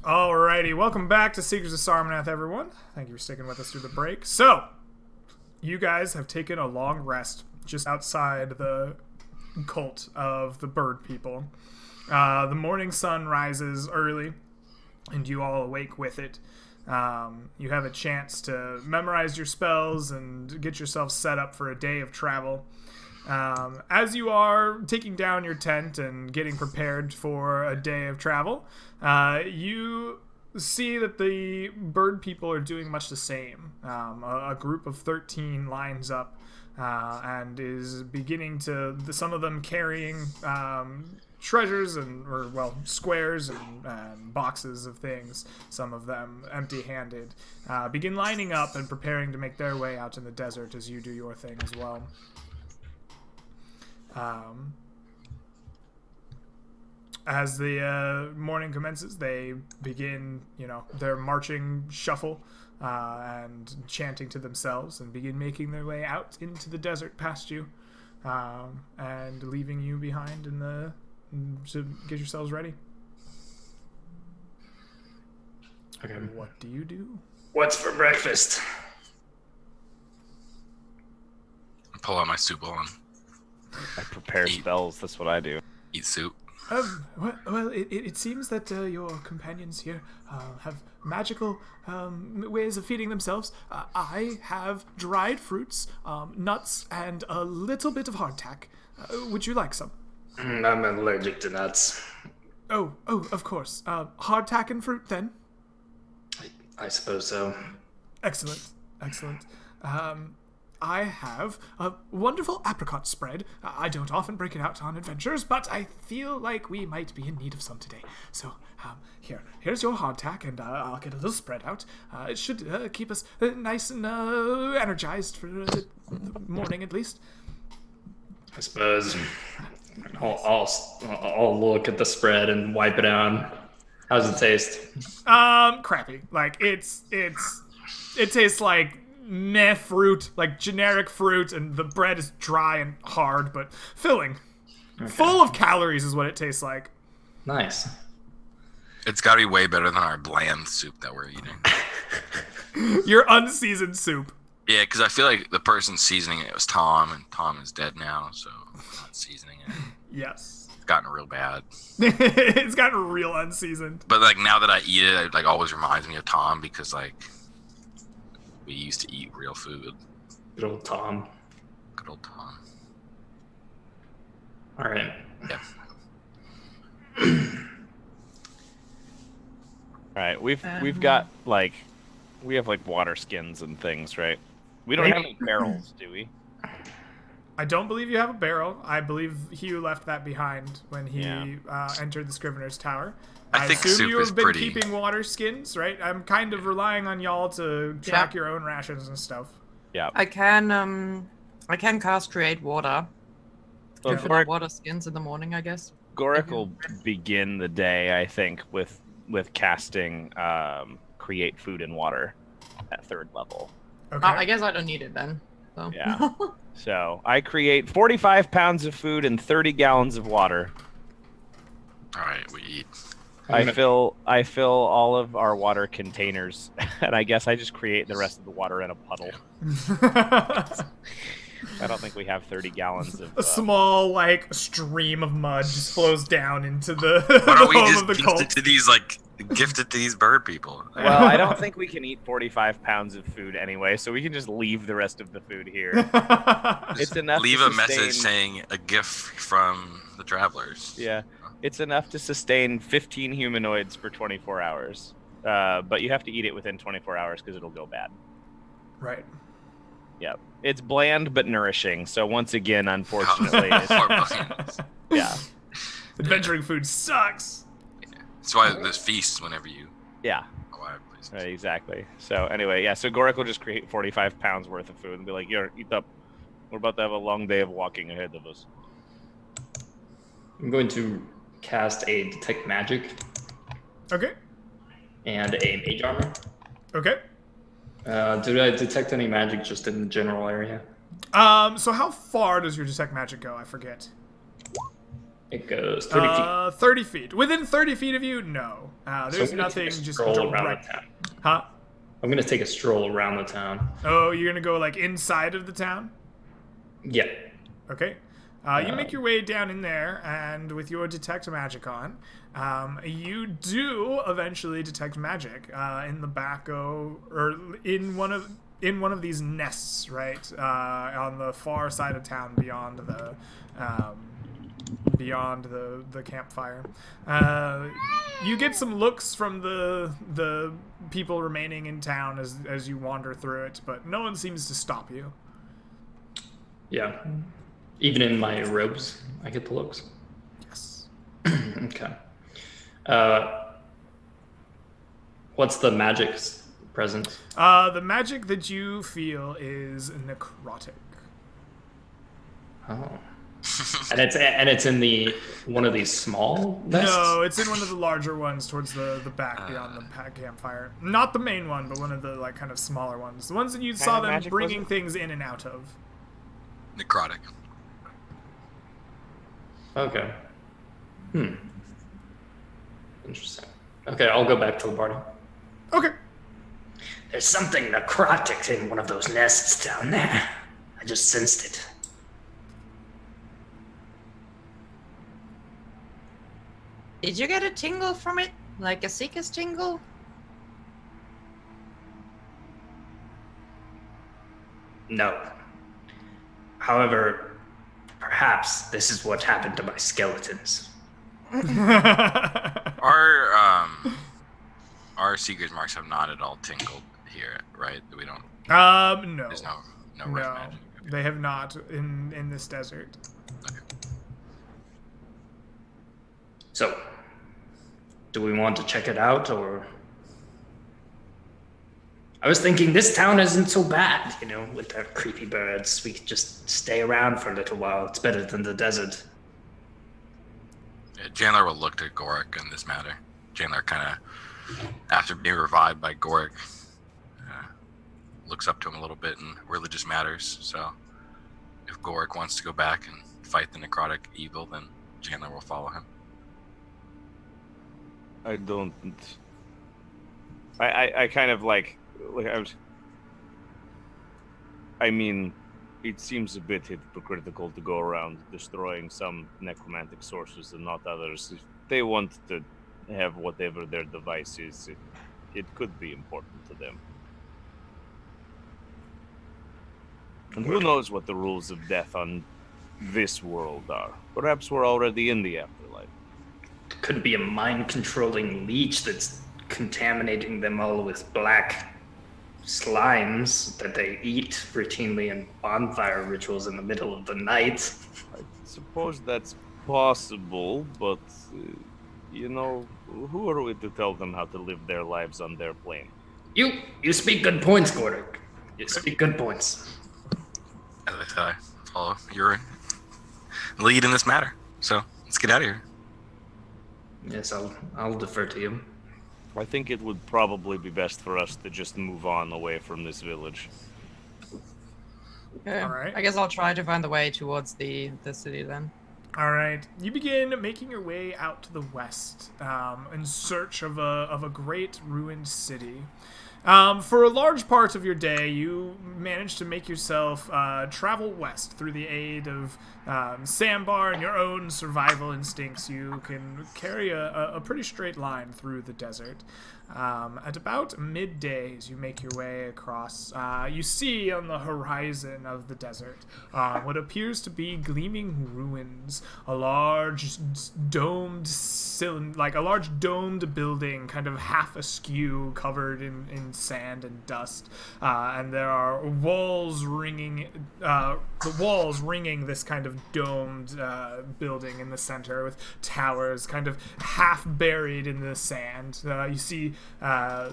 Alrighty, welcome back to Secrets of Sarmanath, everyone. Thank you for sticking with us through the break. So, you guys have taken a long rest just outside the cult of the bird people. The morning sun rises early, and you all awake with it. You have a chance to memorize your spells and get yourself set up for a day of travel. As you are taking down your tent and getting prepared for a day of travel, you see that the bird people are doing much the same. A group of 13 lines up and is beginning to, some of them carrying treasures squares and boxes of things, some of them empty-handed, begin lining up and preparing to make their way out in the desert as you do your thing as well. As the morning commences, they begin, their marching shuffle and chanting to themselves and begin making their way out into the desert past you and leaving you behind to get yourselves ready. Okay. What do you do? What's for breakfast? Pull out my soup bowl and I prepare spells. That's what I do. eat soup. It seems that your companions here have magical ways of feeding themselves. I have dried fruits, nuts, and a little bit of hardtack. Would you like some? I'm allergic to nuts. Oh, of course. Hardtack and fruit, then? I suppose so. Excellent. I have a wonderful apricot spread. I don't often break it out on adventures, but I feel like we might be in need of some today. So, here's your hardtack, and I'll get a little spread out. It should keep us nice and energized for the morning, at least. I suppose. I'll look at the spread and wipe it on. How does it taste? Crappy. Like it tastes like meh fruit, like generic fruit, and the bread is dry and hard, but filling. Okay. Full of calories is what it tastes like. Nice. It's got to be way better than our bland soup that we're eating. Your unseasoned soup. Yeah, because I feel like the person seasoning it was Tom, and Tom is dead now, so I'm not seasoning it. Yes. It's gotten real bad. It's gotten real unseasoned. But like now that I eat it, it always reminds me of Tom because we used to eat real food. Good old Tom. Good old Tom. All right. Yeah. All right, we have water skins and things, right? We don't have any barrels, do we? I don't believe you have a barrel. I believe Hugh left that behind when he entered the Scrivener's Tower. I think assume soup you have is been pretty... keeping water skins, right? I'm kind of relying on y'all to track your own rations and stuff. Yeah. I can cast Create Water. Well, For water skins in the morning, I guess. Goric will begin the day, I think, with casting Create Food and Water at 3rd level. Okay. I guess I don't need it then. So. Yeah. So I create 45 pounds of food and 30 gallons of water. All right, we eat. I fill all of our water containers, and I guess I just create the rest of the water in a puddle. I don't think we have 30 gallons of... A small, stream of mud just flows down into the Why don't we home just of the gift cult. it to these, gifted to these bird people? Well, I don't think we can eat 45 pounds of food anyway, so we can just leave the rest of the food here. It's enough Leave to a message saying a gift from the travelers. Yeah, it's enough to sustain 15 humanoids for 24 hours. But you have to eat it within 24 hours because it'll go bad. Right. Yep. It's bland but nourishing, so once again, unfortunately... yeah. Adventuring food sucks! That's why there's feasts whenever you... Yeah. Right, exactly. So anyway, so Goric will just create 45 pounds worth of food and be like, "Here, eat up. We're about to have a long day of walking ahead of us." I'm going to cast a Detect Magic. Okay. And a Mage Armor. Okay. Do I detect any magic just in the general area? So how far does your Detect Magic go? I forget. It goes 30 feet. 30 feet. Within 30 feet of you, no. So There's I'm gonna nothing take a just stroll around direct. the town. Huh? I'm gonna take a stroll around the town. Oh, you're gonna go like inside of the town? Yeah. Okay. You make your way down in there, and with your detect magic on, you do eventually detect magic in the back or in one of these nests, right, on the far side of town beyond the campfire. You get some looks from the people remaining in town as you wander through it, but no one seems to stop you. Yeah. Even in my robes, I get the looks. Yes. Okay. What's the magic present? The magic that you feel is necrotic. Oh. and it's in the one of these small nests? No, it's in one of the larger ones towards the back beyond the campfire. Not the main one, but one of the like kind of smaller ones. The ones that you saw them bringing things in and out of. Necrotic. Okay. Interesting. Okay, I'll go back to the party. Okay. There's something necrotic in one of those nests down there. I just sensed it. Did you get a tingle from it? Like a seeker's tingle? No. However, perhaps this is what happened to my skeletons. Our Seeker's marks have not at all tingled here, right? We don't. No. There's no rough No, magic. Okay. they have not in this desert. Okay. So, do we want to check it out, or... I was thinking this town isn't so bad, you know, with their creepy birds. We could just stay around for a little while. It's better than the desert. Yeah, Chandler will look to Gorik in this matter. Chandler kind of, after being revived by Gorik, looks up to him a little bit in religious matters. So, if Gorik wants to go back and fight the necrotic evil, then Chandler will follow him. I don't. I kind of like I mean, it seems a bit hypocritical to go around destroying some necromantic sources and not others. If they want to have whatever their device is, it could be important to them. And who knows what the rules of death on this world are? Perhaps we're already in the afterlife. Could be a mind-controlling leech that's contaminating them all with black slimes that they eat routinely in bonfire rituals in the middle of the night. I suppose that's possible, but, you know, who are we to tell them how to live their lives on their plane? You speak good points, Gorik. You speak good points. As I said, I follow your lead in this matter. So, let's get out of here. Yes, I'll defer to you. I think it would probably be best for us to just move on away from this village. Okay. All right. I guess I'll try to find the way towards the city then. All right, you begin making your way out to the west in search of a great ruined city. For a large part of your day, you manage to make yourself travel west through the aid of Sambar and your own survival instincts. You can carry a pretty straight line through the desert. At about midday, as you make your way across, you see on the horizon of the desert what appears to be gleaming ruins. A large domed building, kind of half askew, covered in sand and dust, and there are walls ringing this kind of domed building in the center with towers kind of half buried in the sand. You see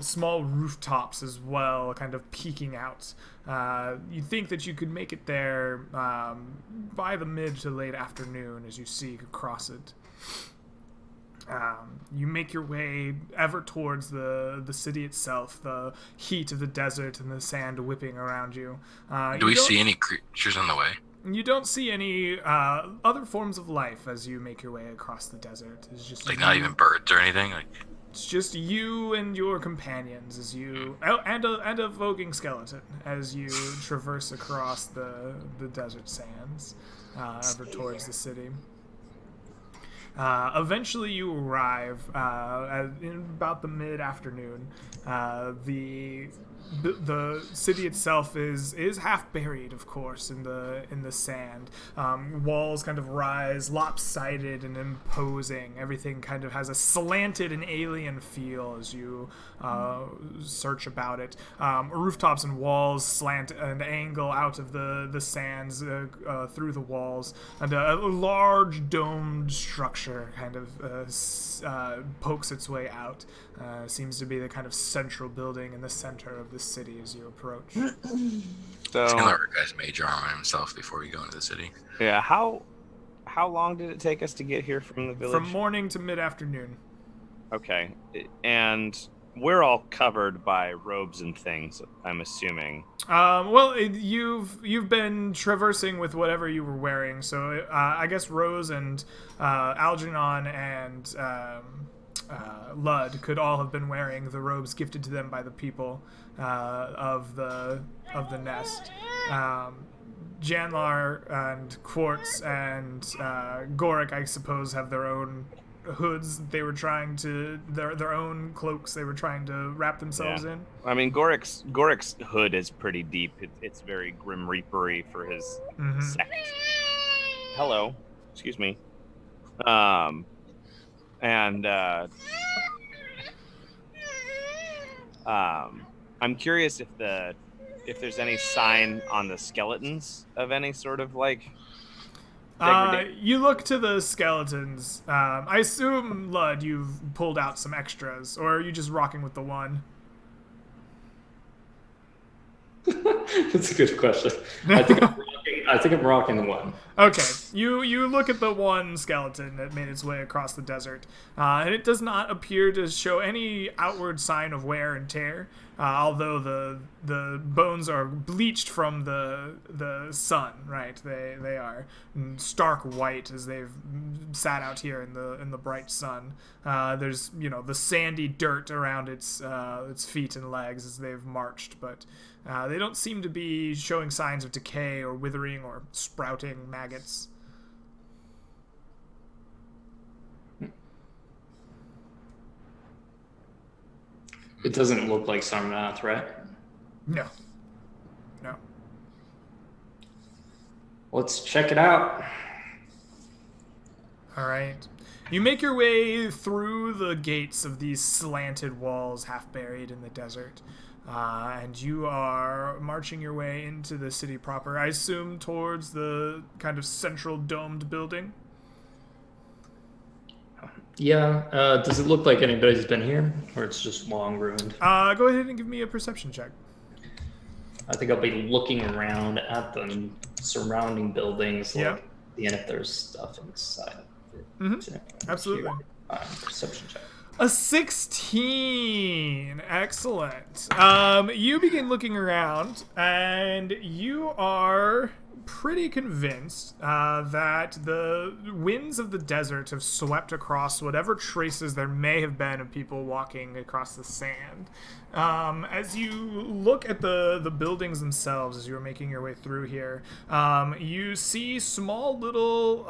small rooftops as well, kind of peeking out. You think that you could make it there by the mid to late afternoon as you seek across it. You make your way ever towards the city itself, the heat of the desert and the sand whipping around you. Do we see any creatures on the way? You don't see any other forms of life as you make your way across the desert. It's just Like, not even birds or anything? Like, It's just you and your companions as you and a voguing skeleton as you traverse across the desert sands over towards the city. Eventually, you arrive in about the mid-afternoon. The city itself is half buried, of course, in the sand. Walls kind of rise, lopsided and imposing. Everything kind of has a slanted and alien feel as you search about it. Rooftops and walls slant and angle out of the sands through the walls, and a large domed structure kind of pokes its way out. Seems to be the kind of central building in the center of the city as you approach. So, Taylor guy's major arm on himself before we go into the city. yeah, how long did it take us to get here from the village? From morning to mid-afternoon. Okay, and we're all covered by robes and things, I'm assuming. Well, you've been traversing with whatever you were wearing, so I guess Rose and Algernon and Lud could all have been wearing the robes gifted to them by the people of the nest. Janlar and Quartz and Gorik, I suppose, have their own hoods. They were trying to their own cloaks. They were trying to wrap themselves in. I mean, Gorik's hood is pretty deep. It's very Grim Reaper-y for his sect. Hello, excuse me. I'm curious if there's any sign on the skeletons of any sort of like degradation. You look to the skeletons. I assume, Lud, you've pulled out some extras, or are you just rocking with the one? That's a good question. I think I'm rocking the one. Okay, you look at the one skeleton that made its way across the desert, and it does not appear to show any outward sign of wear and tear, although the bones are bleached from the sun. Right, they are stark white as they've sat out here in the bright sun. There's the sandy dirt around its feet and legs as they've marched, but they don't seem to be showing signs of decay or withering or sprouting maggots. It doesn't look like Sarmanath, right? No. Let's check it out. All right. You make your way through the gates of these slanted walls half buried in the desert. And you are marching your way into the city proper, I assume towards the kind of central domed building? Yeah. Does it look like anybody's been here, or it's just long ruined? Go ahead and give me a perception check. I think I'll be looking around at the surrounding buildings, Yeah. like seeing if there's stuff inside. Absolutely. Perception check. A 16. Excellent. You begin looking around, and you are pretty convinced that the winds of the desert have swept across whatever traces there may have been of people walking across the sand. As you look at the buildings themselves, as you're making your way through here, you see small little,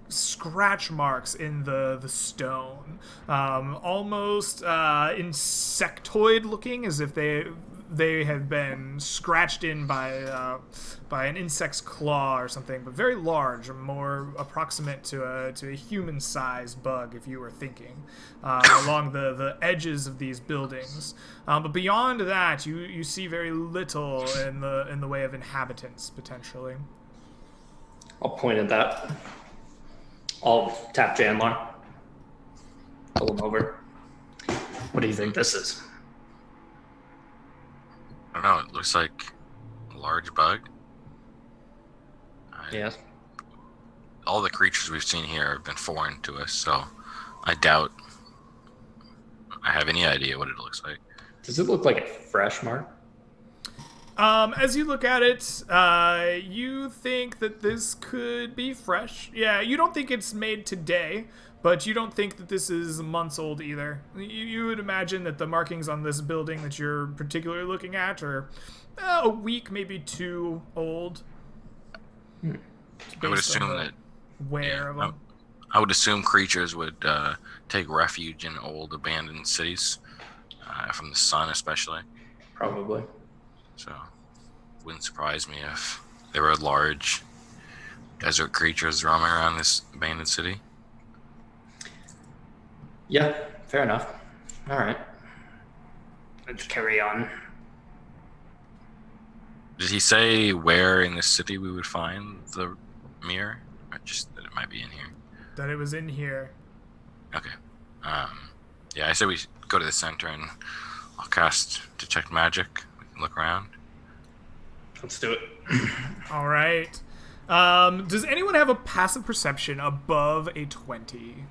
scratch marks in the stone, almost insectoid looking, as if they have been scratched in by an insect's claw or something, but very large, or more approximate to a human-sized bug, if you were thinking, along the edges of these buildings. But beyond that, you see very little in the way of inhabitants potentially. I'll point at that. I'll tap Janlar. Pull him over. What do you think this is? I don't know. It looks like a large bug. Yes. All the creatures we've seen here have been foreign to us, so I doubt I have any idea what it looks like. Does it look like a fresh mark? As you look at it, you think that this could be fresh. Yeah, you don't think it's made today, but you don't think that this is months old either. You would imagine that the markings on this building that you're particularly looking at are a week, maybe 2 old. I would assume that wear of them. I would assume creatures would take refuge in old abandoned cities, from the sun especially. Probably. So, wouldn't surprise me if there were large desert creatures roaming around this abandoned city. Yeah, fair enough. All right. Let's carry on. Did he say where in this city we would find the mirror? Or just that it might be in here? That it was in here. Okay. Yeah, I said we go to the center and I'll cast Detect Magic. We can look around. Let's do it. All right. Does anyone have a passive perception above a 20?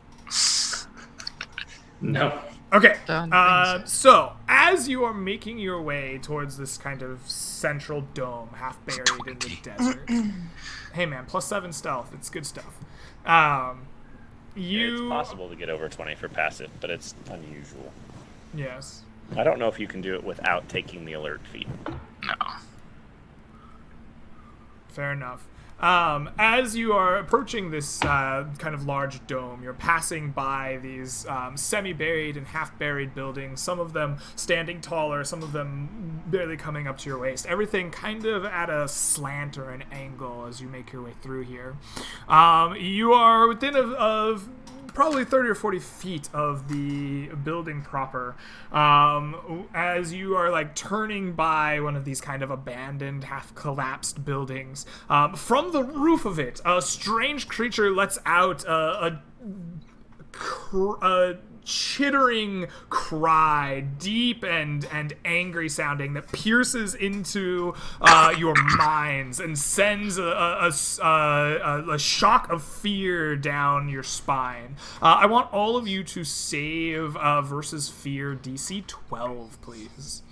No. Okay. Don't think So, as you are making your way towards this kind of central dome, half buried in the desert. Hey man, +7 stealth. It's good stuff. It's possible to get over 20 for passive, but it's unusual. Yes. I don't know if you can do it without taking the alert feat. No. Fair enough. As you are approaching this kind of large dome, you're passing by these semi-buried and half-buried buildings, some of them standing taller, some of them barely coming up to your waist. Everything kind of at a slant or an angle as you make your way through here. You are within of probably 30 or 40 feet of the building proper, as you are like turning by one of these kind of abandoned, half-collapsed buildings. From the roof of it, a strange creature lets out a chittering cry, deep and angry sounding, that pierces into your minds and sends a shock of fear down your spine. I want all of you to save versus fear DC 12, please.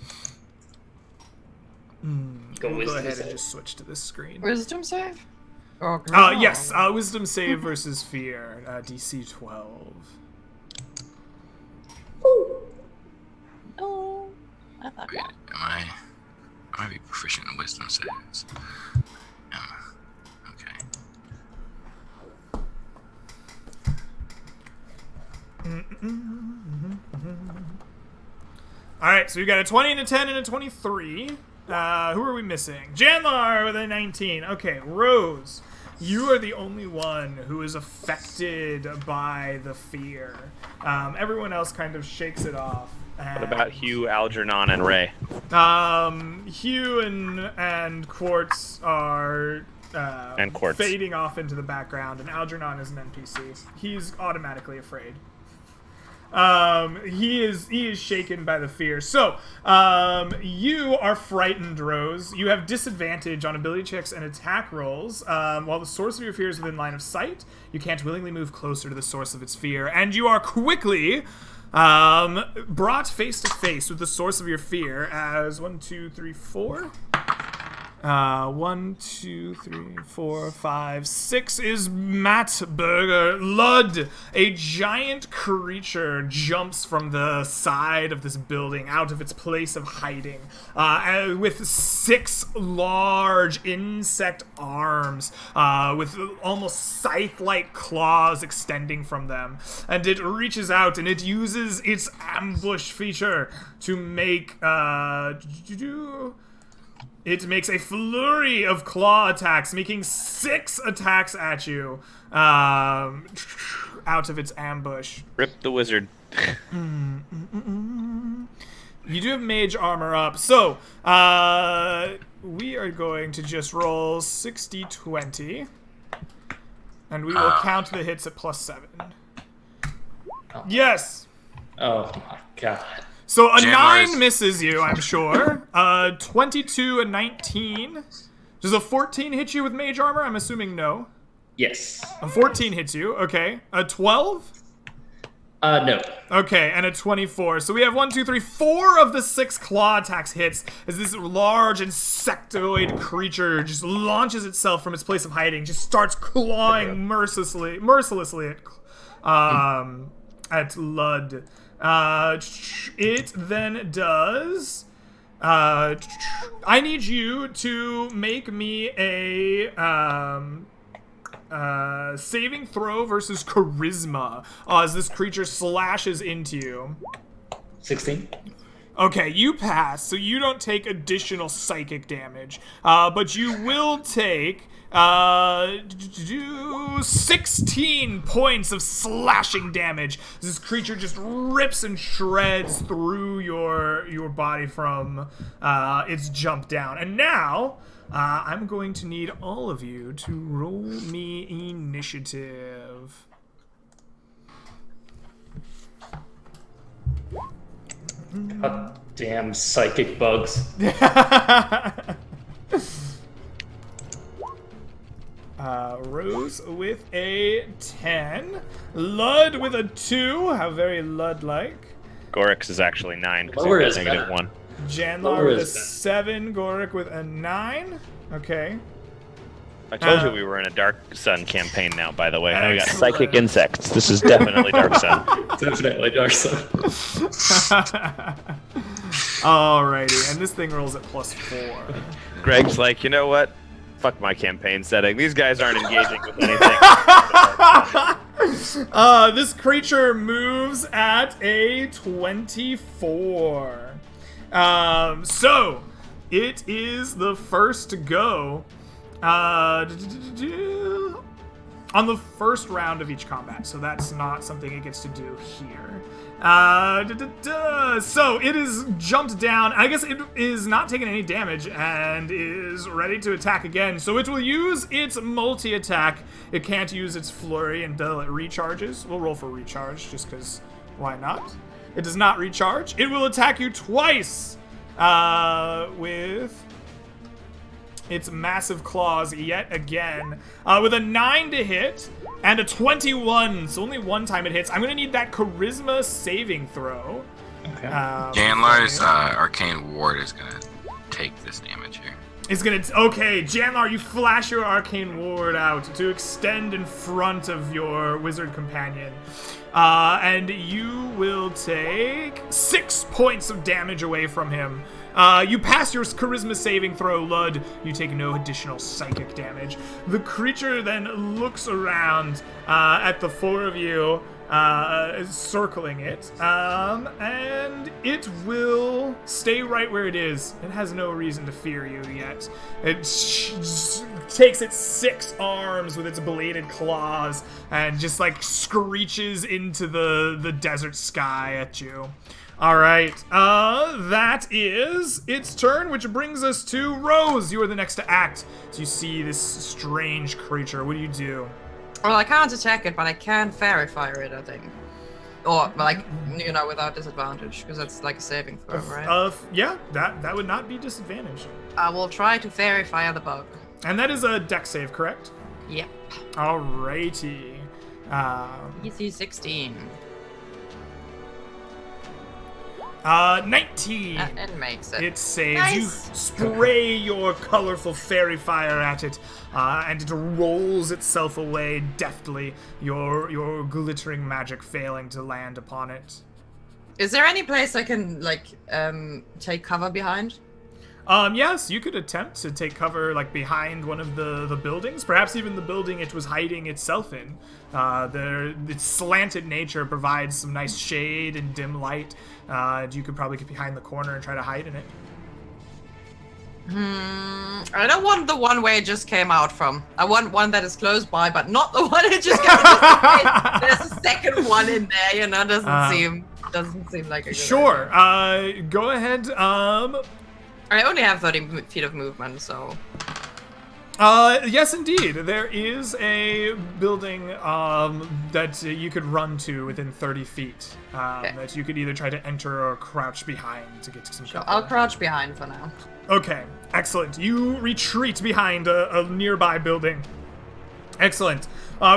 We'll go ahead and just switch to this screen. Wisdom save? Oh, Yes, wisdom save versus fear, DC 12. Oh, I thought Wait, I might be proficient in wisdom saves. Okay. Alright, so we got a 20 and a 10 and a 23. Who are we missing? Janlar with a 19. Okay, Rose, you are the only one who is affected by the fear. Everyone else kind of shakes it off. What about Hugh, Algernon, and Ray? Hugh and Quartz are fading off into the background, and Algernon is an NPC. He's automatically afraid. He is shaken by the fear. So, you are frightened, Rose. You have disadvantage on ability checks and attack rolls. While the source of your fear is within line of sight, you can't willingly move closer to the source of its fear, and you are quickly brought face to face with the source of your fear as 1, 2, 3, 4. 1, 2, 3, 4, 5, 6 is Matt Berger. Lud, a giant creature, jumps from the side of this building out of its place of hiding, with 6 large insect arms, with almost scythe-like claws extending from them. And it reaches out and it uses its ambush feature to make it makes a flurry of claw attacks, making 6 attacks at you out of its ambush. Rip the wizard. You do have mage armor up, so we are going to just roll 60-20, and we will count the hits at +7. Oh. Yes! Oh my god. So a Jammers. 9 misses you, I'm sure. 22 and 19. Does a 14 hit you with mage armor? I'm assuming no. Yes. A 14 hits you, okay. A 12? No. Okay, and a 24. So we have 1, 2, 3, 4 of the 6 claw attacks hits as this large insectoid creature just launches itself from its place of hiding, just starts clawing mercilessly at Lud. It then does. I need you to make me a saving throw versus charisma as this creature slashes into you. 16. Okay, you pass, so you don't take additional psychic damage, but you will take 16 points of slashing damage. This creature just rips and shreds through your body from its jump down. And now, I'm going to need all of you to roll me initiative. God damn psychic bugs. Rose with a 10. Lud with a 2. How very Lud-like. Gorix is actually 9 because Lower he is got better. -1. Janlar Lower with a is better. 7. Goric with a 9. Okay. I told you we were in a Dark Sun campaign now, by the way. Now we got Excellent. Psychic Insects. This is definitely Dark Sun. Definitely Dark Sun. Alrighty, and this thing rolls at +4. Greg's like, you know what? Fuck my campaign setting. These guys aren't engaging with anything. This creature moves at a 24. So it is the first to go. On the first round of each combat, so that's not something it gets to do here. So it is jumped down. I guess it is not taking any damage and is ready to attack again. So it will use its multi-attack. It can't use its flurry until it recharges. We'll roll for recharge just because why not? It does not recharge. It will attack you twice with its massive claws yet again, with a 9 to hit and a 21. So only one time it hits. I'm gonna need that charisma saving throw. Okay. Janlar's arcane ward is gonna take this damage here. It's gonna. Okay, Janlar, you flash your arcane ward out to extend in front of your wizard companion, and you will take 6 points of damage away from him. You pass your charisma saving throw, Lud. You take no additional psychic damage. The creature then looks around at the 4 of you, circling it, and it will stay right where it is. It has no reason to fear you yet. It takes its 6 arms with its bladed claws and just like screeches into the desert sky at you. All right, that is its turn, which brings us to Rose. You are the next to act. So you see this strange creature. What do you do? Well, I can't attack it, but I can fairy fire it, I think. Or, like, you know, without disadvantage, because that's like a saving throw, right? Yeah, that would not be disadvantaged. I will try to fairy fire the bug. And that is a dex save, correct? Yep. Alrighty. EC 16. 19. It makes it. It saves. Nice. You spray your colorful fairy fire at it, and it rolls itself away deftly, your glittering magic failing to land upon it. Is there any place I can, like, take cover behind? Yes, you could attempt to take cover like behind one of the buildings, perhaps even the building it was hiding itself in. Its slanted nature provides some nice shade and dim light. You could probably get behind the corner and try to hide in it. I don't want the one where it just came out from. I want one that is close by, but not the one it just came out. There's a second one in there, you know, doesn't seem like a good Sure. idea. Go ahead. I only have 30 feet of movement, so... Yes, indeed. There is a building that you could run to within 30 feet. Okay. That you could either try to enter or crouch behind to get to some Sure, cover. I'll crouch behind for now. Okay, excellent. You retreat behind a nearby building. Excellent.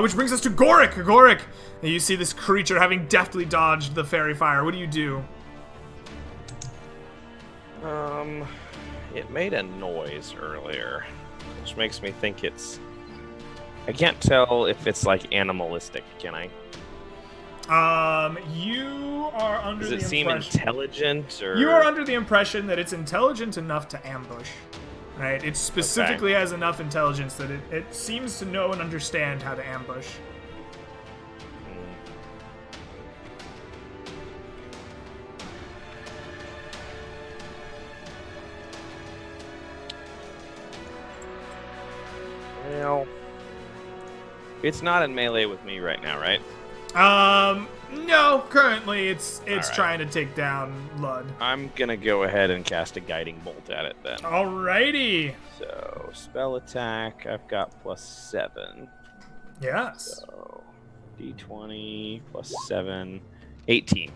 Which brings us to Gorik. Gorik, you see this creature having deftly dodged the fairy fire. What do you do? It made a noise earlier, which makes me think it's... I can't tell if it's like animalistic, can I? You are under the Does it seem impression... intelligent, or... You are under the impression that it's intelligent enough to ambush. Right? It specifically has enough intelligence that it seems to know and understand how to ambush. Well, it's not in melee with me right now, right? No. Currently, it's right. trying to take down Lud. I'm gonna go ahead and cast a guiding bolt at it then. Alrighty. So, spell attack, I've got +7. Yes. So, d20 +7, 18.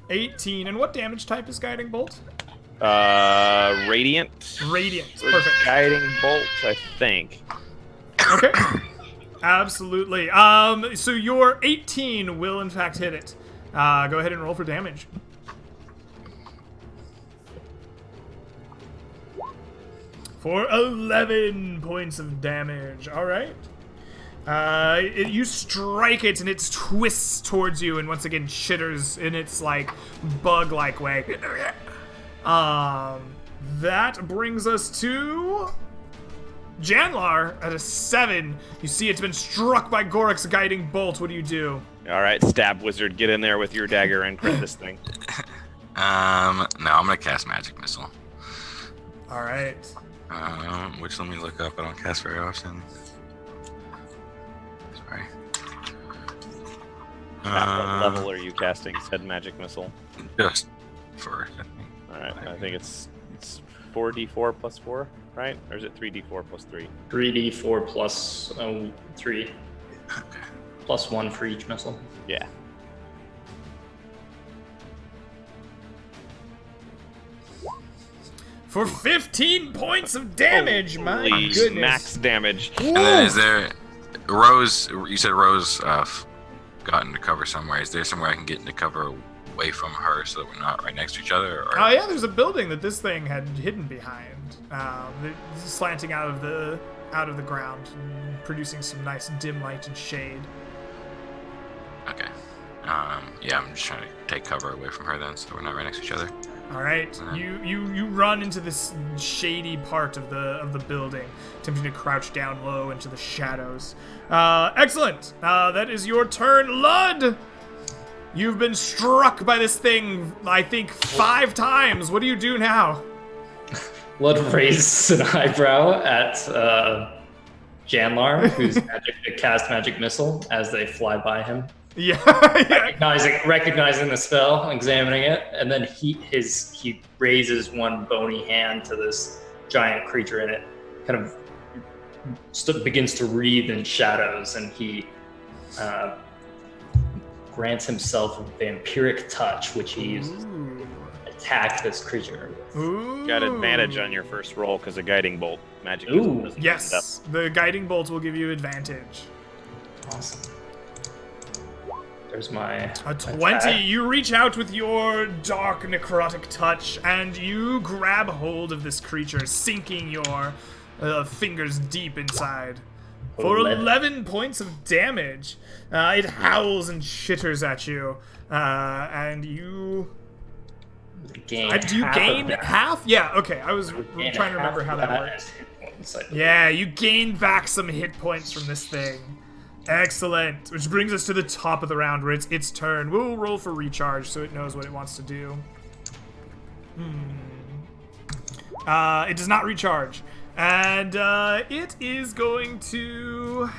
18. And what damage type is Guiding Bolt? Radiant. Radiant. Or Perfect. Guiding bolt, I think. Okay. Absolutely. So your 18 will in fact hit it. Go ahead and roll for damage. For 11 points of damage. All right. You strike it and it twists towards you and once again chitters in its like bug-like way. That brings us to Janlar at a 7. You see it's been struck by Gorik's guiding bolt. What do you do? All right, stab wizard, get in there with your dagger and crit this thing. No, I'm gonna cast magic missile. All right. Which let me look up. I don't cast very often. Sorry. At what level are you casting said magic missile? Just first, I think. All right, I think it's 4d4 plus 4, right? Or is it 3d4 plus 3? 3d4 plus 3. Okay. Plus 1 for each missile. Yeah. For 15 points of damage, my Holy goodness. max damage. And then is there Rose? You said Rose got into cover somewhere. Is there somewhere I can get into cover away from her so that we're not right next to each other? Or... Oh yeah, there's a building that this thing had hidden behind, slanting out of the ground, and producing some nice dim light and shade. Okay. Yeah, I'm just trying to take cover away from her then, so we're not right next to each other. All right, you run into this shady part of the building, attempting to crouch down low into the shadows. Excellent. That is your turn, Lud. You've been struck by this thing, I think, 5 times. What do you do now? Lud raises an eyebrow at Janlar, who's magic to cast magic missile as they fly by him. Yeah. Recognizing the spell, examining it, and then he raises one bony hand to this giant creature, and it kind of begins to wreathe in shadows, and he grants himself a vampiric touch, which he uses to attack this creature. Ooh. Got advantage on your first roll because of guiding bolt. Magic missile doesn't end Yes, up. the guiding bolt will give you advantage. Awesome. There's my A 20. attack. You reach out with your dark necrotic touch and you grab hold of this creature, sinking your fingers deep inside. For 11 points of damage, it howls and chitters at you, and you... Gain do you half gain of that. half? Yeah, okay, I was Gain trying to remember half how of that that worked. as hit points, I believe. Yeah, you gain back some hit points from this thing. Excellent. Which brings us to the top of the round where it's its turn. We'll roll for recharge so it knows what it wants to do. It does not recharge. And it is going to...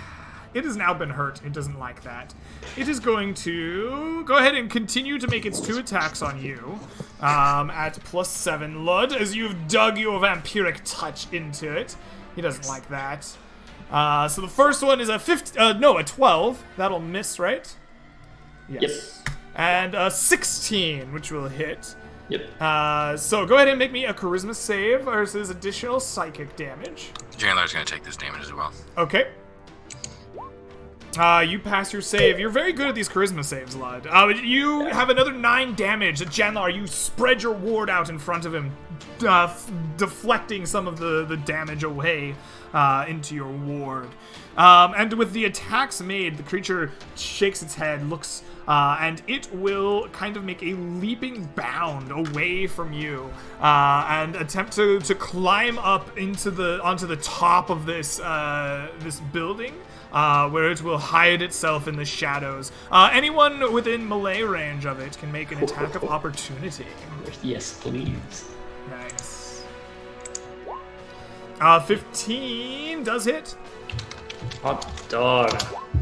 It has now been hurt. It doesn't like that. It is going to go ahead and continue to make its 2 attacks on you at +7. Lud, as you've dug your vampiric touch into it. He doesn't like that. So the first one is a 12. That'll miss, right? Yes. Yep. And a 16, which will hit. Yep. So go ahead and make me a charisma save versus additional psychic damage. Chandler's gonna take this damage as well. Okay. You pass your save. You're very good at these charisma saves, Lud. You have another 9 damage. Janlar, you spread your ward out in front of him, deflecting some of the damage away into your ward. And with the attacks made, the creature shakes its head, looks, and it will kind of make a leaping bound away from you, and attempt to climb up onto the top of this building. Where it will hide itself in the shadows. Anyone within melee range of it can make an attack of opportunity. Yes, please. Nice. 15 does hit. Hot dog.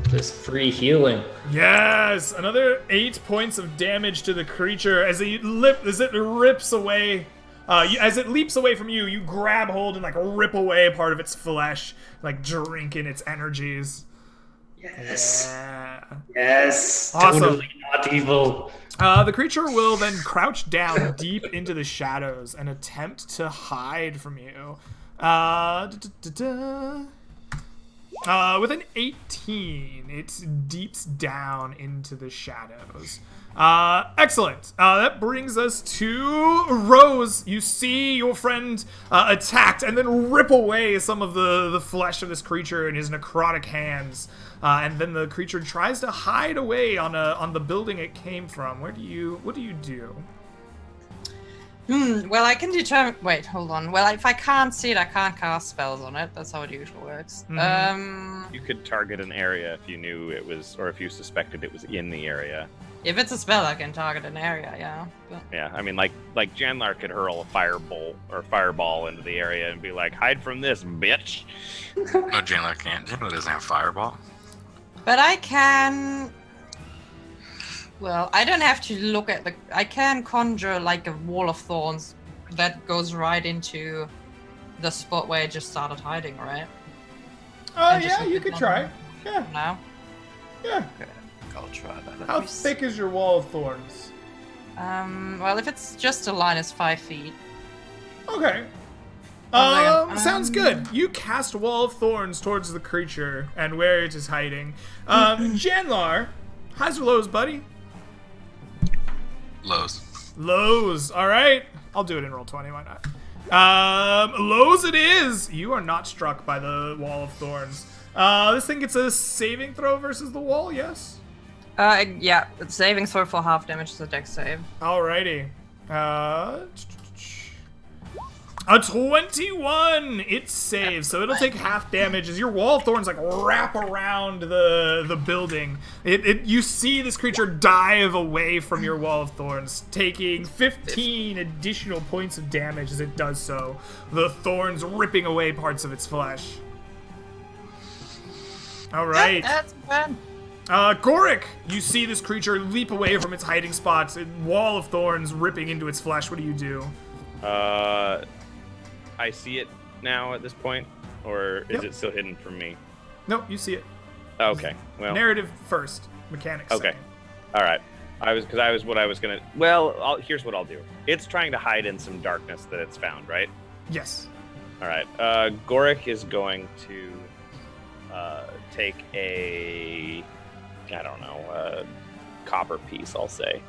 This free healing. Yes, another 8 points of damage to the creature as it rips away. As it leaps away from you, you grab hold and like rip away part of its flesh, like drink in its energies. Yes. Yeah. Yes. Awesome. Totally not evil. The creature will then crouch down deep into the shadows and attempt to hide from you. With an 18, it deeps down into the shadows. Excellent. That brings us to Rose. You see your friend attacked and then rip away some of the flesh of this creature in his necrotic hands. And then the creature tries to hide away on the building it came from. What do you do? Well, I can determine. Wait, hold on. Well, if I can't see it, I can't cast spells on it. That's how it usually works. You could target an area if you knew it was, or if you suspected it was in the area. If it's a spell, I can target an area. Yeah. But... Yeah, I mean, like Janlar could hurl a fireball into the area and be like, "Hide from this, bitch." No, Janlar can't. Janlar doesn't have fireball. But I can. Well, I don't have to look at the. I can conjure like a wall of thorns that goes right into the spot where I just started hiding, right? Oh yeah, you could try. Yeah. No. Yeah. Okay, I'll try that. How thick is your wall of thorns? Well, if it's just a line, it's 5 feet. Okay. Sounds good. You cast Wall of Thorns towards the creature and where it is hiding. Janlar, highs or lows, buddy? Lows. All right. I'll do it in roll 20. Why not? Lows it is. You are not struck by the Wall of Thorns. This thing gets a saving throw versus the wall. Yes. Yeah. It's saving throw for half damage to the dex save. Alrighty. A 21! It saves, so it'll take half damage as your wall of thorns like wrap around the building. You see this creature dive away from your wall of thorns, taking 15 additional points of damage as it does so. The thorns ripping away parts of its flesh. Alright. That's fun. Gorik, you see this creature leap away from its hiding spots, a wall of thorns ripping into its flesh. What do you do? I see it now at this point, or is it still hidden from me? Nope, you see it. Okay, well. Narrative first, mechanics Okay, second. all right. Here's what I'll do. It's trying to hide in some darkness that it's found, right? Yes. All right. Gorik is going to take a copper piece, I'll say,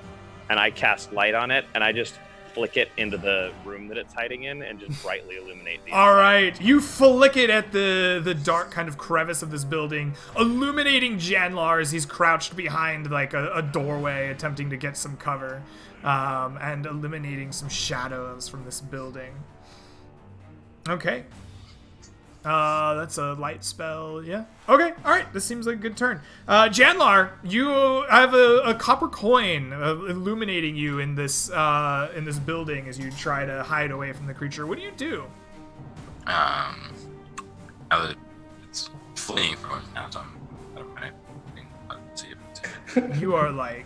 and I cast light on it, and I just flick it into the room that it's hiding in and just brightly illuminate the All right, you flick it at the dark kind of crevice of this building, illuminating Janlar as he's crouched behind like a doorway attempting to get some cover, and eliminating some shadows from this building. Okay. That's a light spell, yeah. Okay, alright, this seems like a good turn. Janlar, you have a copper coin illuminating you in this building as you try to hide away from the creature. What do you do? It's fleeing from it now, so let's see if it's... You are like...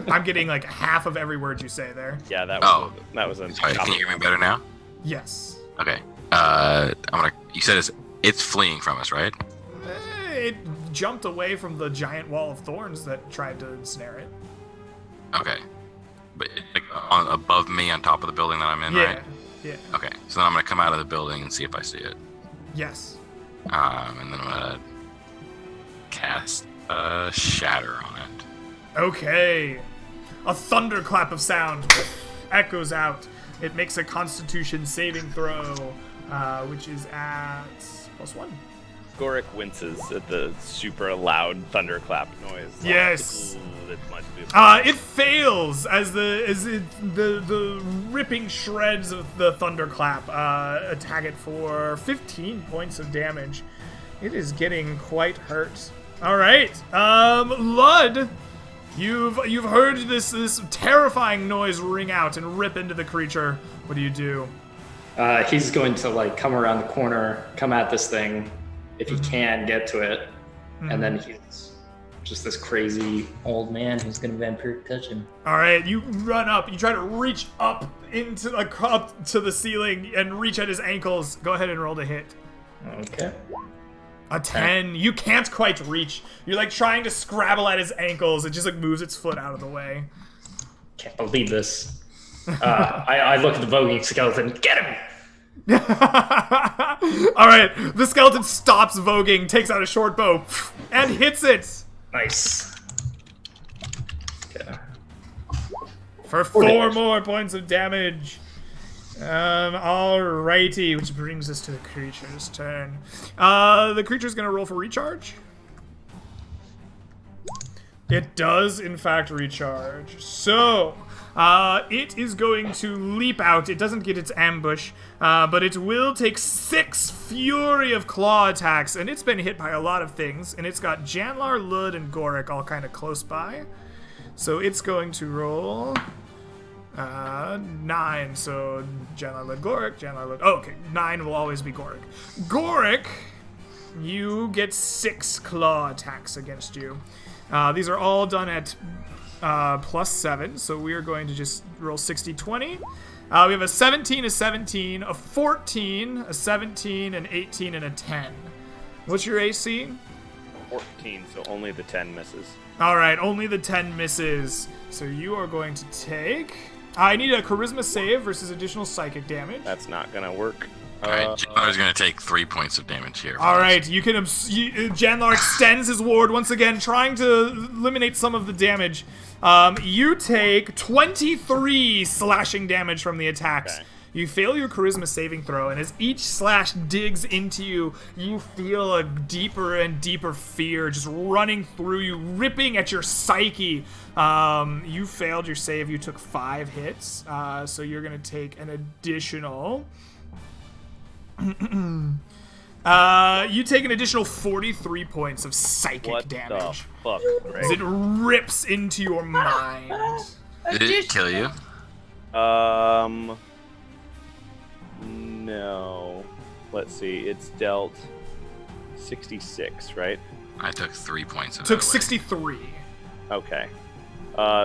I'm getting like half of every word you say there. Yeah, that was a... Sorry, can you hear me better now? Yes. Okay. You said it's fleeing from us, right? It jumped away from the giant wall of thorns that tried to ensnare it. Okay. But like above me on top of the building that I'm in, right? Yeah. Okay. So then I'm gonna come out of the building and see if I see it. Yes. And then I'm gonna cast Shatter on it. Okay. A thunderclap of sound echoes out. It makes a Constitution saving throw, which is at +1. Goric winces at the super loud thunderclap noise. Yes. Ooh, that must be It fails as the ripping shreds of the thunderclap attack it for 15 points of damage. It is getting quite hurt. All right, Lud, you've heard this terrifying noise ring out and rip into the creature. What do you do? He's going to like come around the corner, come at this thing, if he can get to it, and then he's just this crazy old man who's gonna vampire touch him. All right, you run up. You try to reach up into up to the ceiling and reach at his ankles. Go ahead and roll to hit. Okay. A 10. You can't quite reach. You're like trying to scrabble at his ankles. It just like moves its foot out of the way. Can't believe this. I look at the voguing skeleton. Get him! All right, the skeleton stops voguing, takes out a short bow, and hits it Nice. Okay. for 4 more points of damage. Alrighty, which brings us to the creature's turn. The creature's gonna roll for recharge. It does, in fact, recharge. So, it is going to leap out. It doesn't get its ambush, but it will take 6 Fury of Claw attacks, and it's been hit by a lot of things, and it's got Janlar, Lud, and Goric all kind of close by. So it's going to roll 9, so Janlar, Lud, Goric, Janlar, Lud. Oh, okay, 9 will always be Goric. Goric, you get 6 claw attacks against you. These are all done at +7, so we are going to just roll 60-20. We have a 17, a 17, a 14, a 17, an 18, and a 10. What's your AC? 14, so only the 10 misses. All right, only the 10 misses. So you are going to take... I need a charisma save versus additional psychic damage. That's not gonna work. Alright, Janlar's gonna take 3 points of damage here. All right, you can. Janlar extends his ward once again, trying to eliminate some of the damage. You take 23 slashing damage from the attacks. Okay. You fail your charisma saving throw, and as each slash digs into you, you feel a deeper and deeper fear just running through you, ripping at your psyche. You failed your save. You took 5 hits, so you're gonna take an additional. You take an additional 43 points of psychic What damage the fuck, as it rips into your mind. Did it kill you? No. Let's see. It's dealt 66, right? I took 3 points of Took that away. 63. Okay.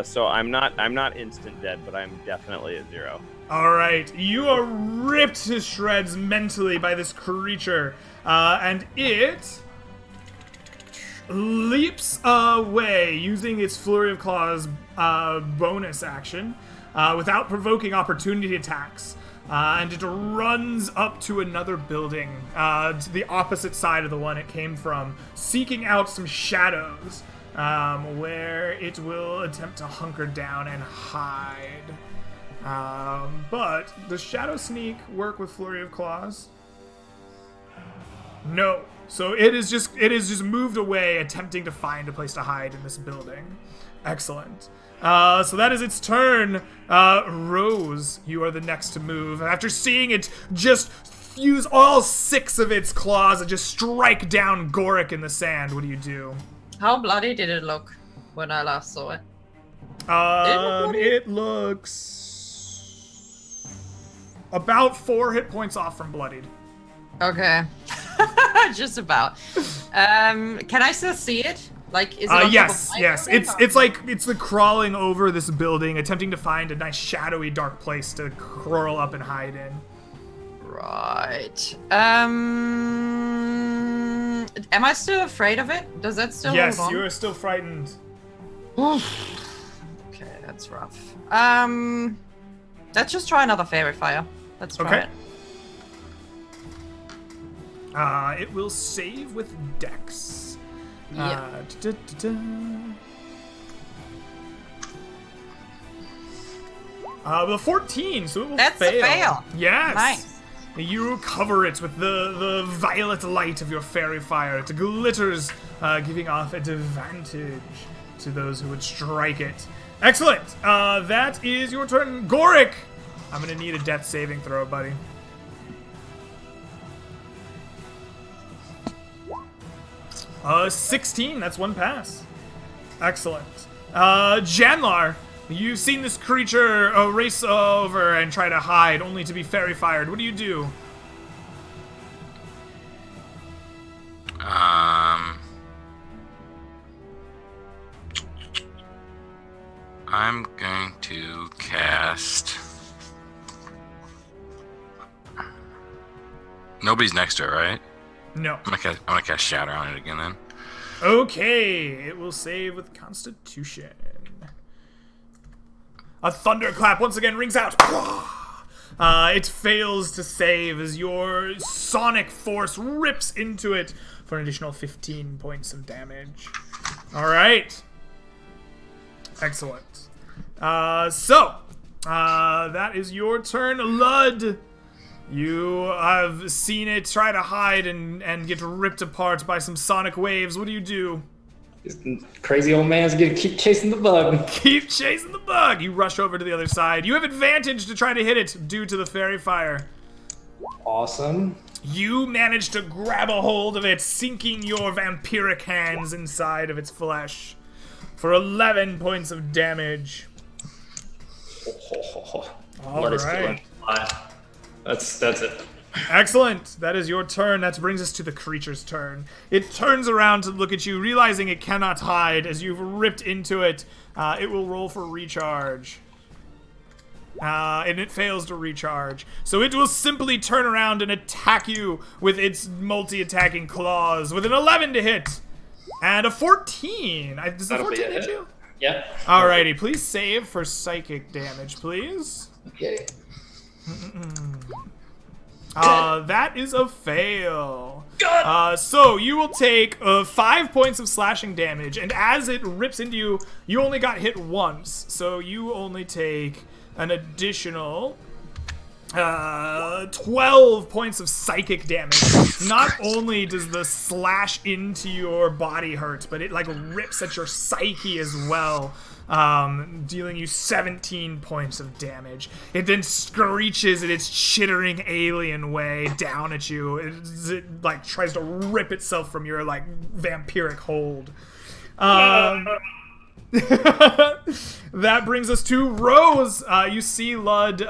So I'm not instant dead, but I'm definitely at 0. All right, you are ripped to shreds mentally by this creature, and it leaps away using its Flurry of Claws bonus action without provoking opportunity attacks. And it runs up to another building, to the opposite side of the one it came from, seeking out some shadows, where it will attempt to hunker down and hide. But does Shadow Sneak work with Flurry of Claws? No. So it is just moved away, attempting to find a place to hide in this building. Excellent. So that is its turn. Rose, you are the next to move. After seeing it just fuse all 6 of its claws and just strike down Goric in the sand, what do you do? How bloody did it look when I last saw it? It looks about 4 hit points off from bloodied. Okay. Just about. Can I still see it? Like, is it on yes, top of my yes. building, It's or- like it's the crawling over this building, attempting to find a nice shadowy dark place to curl up and hide in. Right. Am I still afraid of it? Does that still Yes, hold on? you are still frightened. Okay, that's rough. Let's just try another fairy fire. Let's try Okay. it. It will save with Dex. The 14, so it will That's fail. a fail. Yes. Nice. You cover it with the violet light of your fairy fire. It glitters, giving off advantage to those who would strike it. Excellent. That is your turn, Goric. I'm gonna need a death saving throw, buddy. Uh, 16. That's one pass. Excellent. Janlar. You've seen this creature race over and try to hide, only to be fairy fired. What do you do? I'm going to cast. Nobody's next to it, right? No. I'm gonna cast Shatter on it again then. Okay, it will save with Constitution. A thunderclap once again rings out. It fails to save as your sonic force rips into it for an additional 15 points of damage. All right. Excellent. That is your turn, Lud. You have seen it try to hide and get ripped apart by some sonic waves. What do you do? This crazy old man's gonna keep chasing the bug. Keep chasing the bug. You rush over to the other side. You have advantage to try to hit it due to the fairy fire. Awesome. You manage to grab a hold of it, sinking your vampiric hands inside of its flesh for 11 points of damage. All Blood is right. feeling hot. That's it. Excellent. That is your turn. That brings us to the creature's turn. It turns around to look at you, realizing it cannot hide as you've ripped into it. It will roll for recharge. And it fails to recharge. So it will simply turn around and attack you with its multi-attacking claws with an 11 to hit. And a 14. Does the That'll be 14 a hit hit. you? Yeah. Alrighty, please save for psychic damage, please. Okay. That is a fail. So you will take 5 points of slashing damage, and as it rips into you, you only got hit once, so you only take an additional 12 points of psychic damage. Not only does the slash into your body hurt, but it like rips at your psyche as well. Dealing you 17 points of damage. It then screeches in its chittering alien way down at you. It like tries to rip itself from your like vampiric hold. That brings us to Rose. You see Lud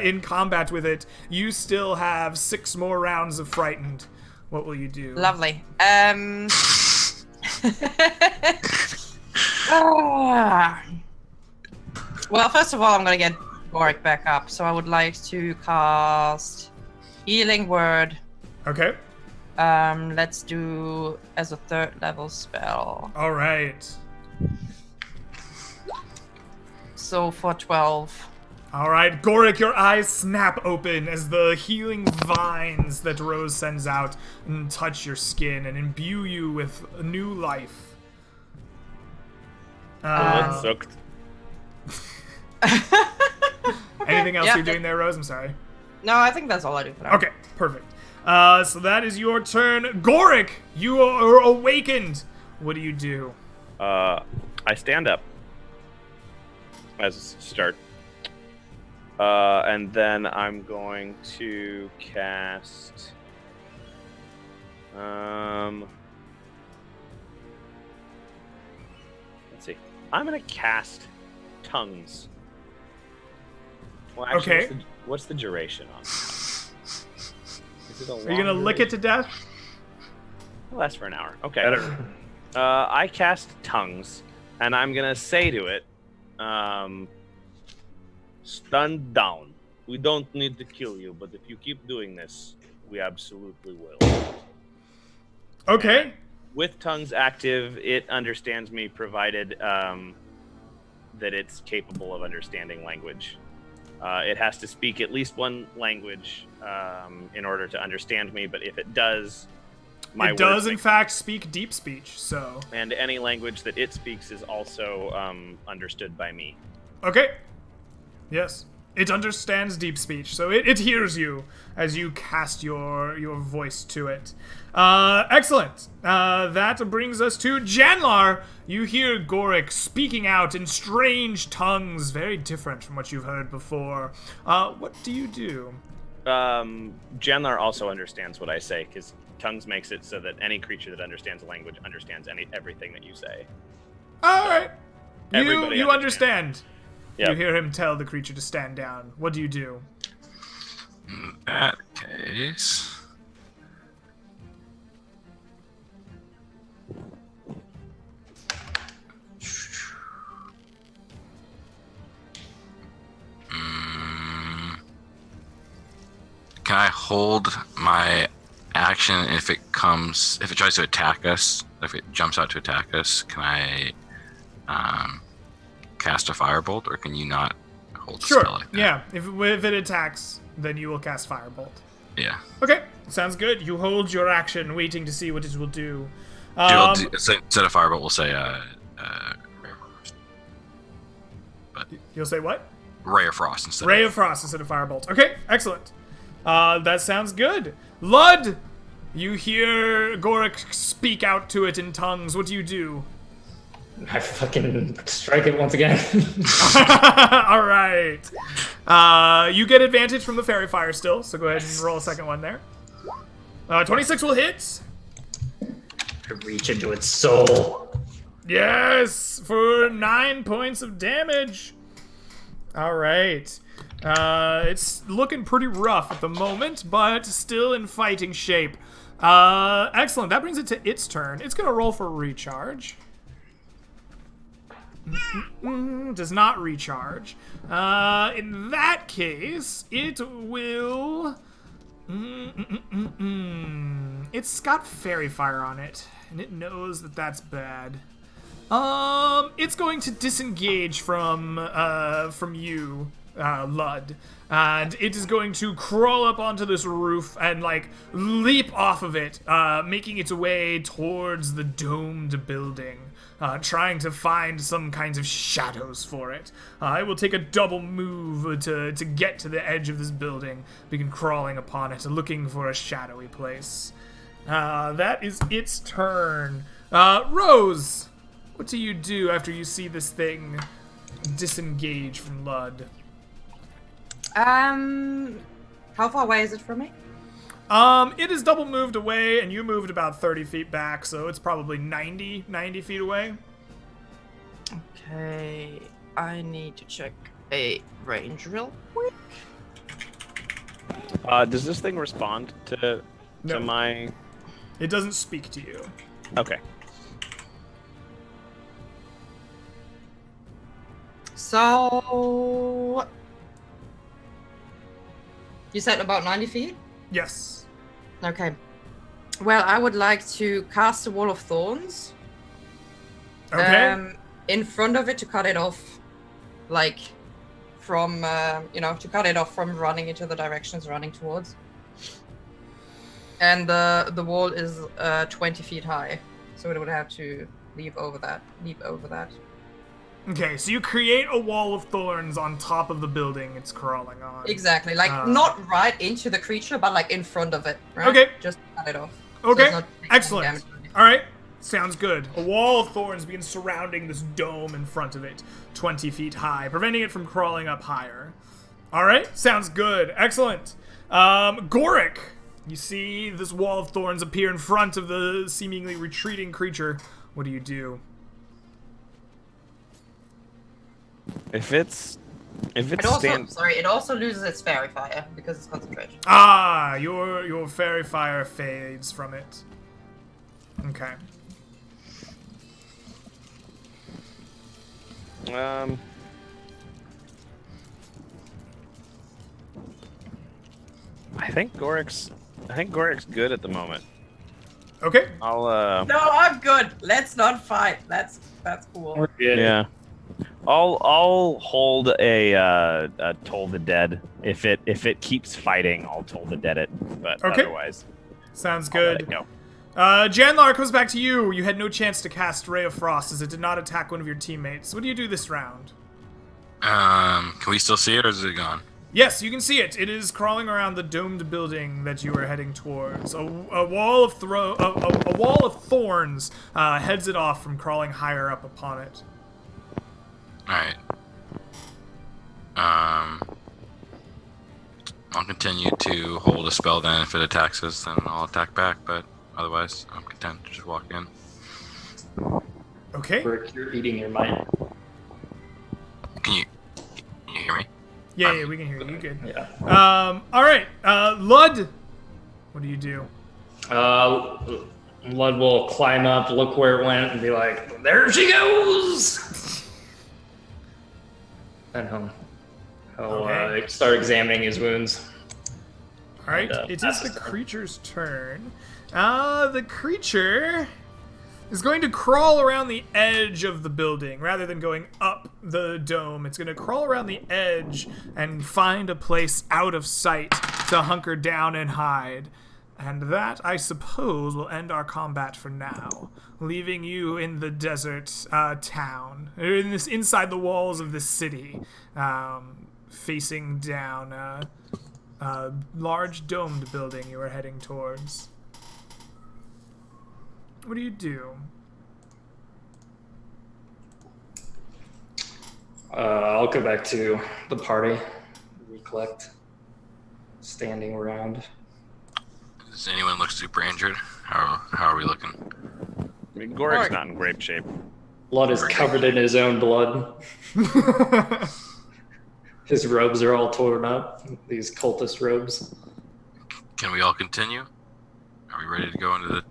in combat with it. You still have 6 more rounds of frightened. What will you do? Lovely. Well, first of all, I'm gonna get Boric back up, so I would like to cast Healing Word. Okay. Let's do as a 3rd level spell. All right. So for 12. All right, Goric, your eyes snap open as the healing vines that Rose sends out and touch your skin and imbue you with a new life. That sucked. Anything else Yeah. you're doing there, Rose? I'm sorry. No, I think that's all I do for now. Okay, perfect. So that is your turn. Goric, you are awakened. What do you do? I stand up as a start. And then I'm going to cast let's see. I'm gonna cast Tongues. Well, actually, Okay. what's the duration on it? Is it a Are you gonna lick it to death? It'll last for an hour. Okay. Better. I cast Tongues, and I'm gonna say to it, stand down. We don't need to kill you, but if you keep doing this, we absolutely will. Okay. With Tongues active, it understands me, provided that it's capable of understanding language. It has to speak at least one language in order to understand me, but if it does, My It does, words in fact, speak deep speech, so... and any language that it speaks is also understood by me. Okay. Yes. It understands deep speech, so it hears you as you cast your voice to it. Excellent. That brings us to Janlar. You hear Gorik speaking out in strange tongues, very different from what you've heard before. What do you do? Janlar also understands what I say, because tongues makes it so that any creature that understands a language understands everything that you say. All right. Everybody You understand. Yep. You hear him tell the creature to stand down. What do you do? In that case, can I hold my action if it tries to attack us? If it jumps out to attack us, can I cast a firebolt, or can you not hold a spell like that? Yeah. If it attacks, then you will cast Firebolt. Yeah. Okay. Sounds good. You hold your action, waiting to see what it will do. Instead of firebolt, we'll say You'll say what? Ray of Frost instead. Ray of Frost instead of Firebolt. Okay, excellent. That sounds good. Lud! You hear Gorik speak out to it in tongues. What do you do? I fucking strike it once again. All right. You get advantage from the fairy fire still, so go ahead and roll a second one there. 26 will hit. I reach into its soul. Yes, for 9 points of damage. All right. It's looking pretty rough at the moment, but still in fighting shape. Excellent. That brings it to its turn. It's going to roll for recharge. Does not recharge. In that case, it will... It's got fairy fire on it, and it knows that that's bad. It's going to disengage from you, Lud, and it is going to crawl up onto this roof and like leap off of it, making its way towards the domed building. Trying to find some kinds of shadows for it. It will take a double move to get to the edge of this building, begin crawling upon it, looking for a shadowy place. That is its turn. Rose, what do you do after you see this thing disengage from Lud? How far away is it from me? It is double moved away, and you moved about 30 feet back, so it's probably 90 feet away. Okay, I need to check a range real quick. Does this thing respond to No. my... It doesn't speak to you. Okay. So... You said about 90 feet? Yes. Okay. Well, I would like to cast a wall of thorns. Okay. In front of it to cut it off, like, from, to cut it off from running into the directions running towards. And the wall is 20 feet high, so it would have to leap over that. Okay, so you create a wall of thorns on top of the building it's crawling on. Exactly, like not right into the creature, but like in front of it. Right? Okay. Just cut it off. Okay, it's not taking excellent. damage. All right, sounds good. A wall of thorns begins surrounding this dome in front of it, 20 feet high, preventing it from crawling up higher. All right, sounds good. Excellent. Gorik, you see this wall of thorns appear in front of the seemingly retreating creature. What do you do? If it's It also loses its fairy fire because it's concentration. Ah, your fairy fire fades from it. Okay. I think Gorik's good at the moment. Okay. I'll No, I'm good. Let's not fight. That's cool. yeah. I'll hold a Toll the Dead. If it keeps fighting, I'll Toll the Dead it. But Okay. otherwise, Sounds I'll let good. it go. Janlar comes back to you. You had no chance to cast Ray of Frost as it did not attack one of your teammates. What do you do this round? Can we still see it, or is it gone? Yes, you can see it. It is crawling around the domed building that you are heading towards. A wall of a wall of thorns heads it off from crawling higher up upon it. All right. I'll continue to hold a spell. Then, if it attacks us, then I'll attack back. But otherwise, I'm content to just walk in. Okay. Rick, you're eating your mind. Can you hear me? Yeah, we can hear you. You good? Yeah. All right. Lud, what do you do? Lud will climb up, look where it went, and be like, "There she goes!" And he'll start examining his wounds. All right. And, It is that's the his turn. creature's turn. The creature is going to crawl around the edge of the building rather than going up the dome. It's going to crawl around the edge and find a place out of sight to hunker down and hide. And that, I suppose, will end our combat for now, leaving you in the desert town, inside the walls of the city, facing down a large domed building you are heading towards. What do you do? I'll go back to the party, recollect, standing around. Does anyone look super injured? How are we looking? I mean, Gorik's not in great shape. Blood is covered in his own blood. His robes are all torn up, these cultist robes. Can we all continue? Are we ready to go into the...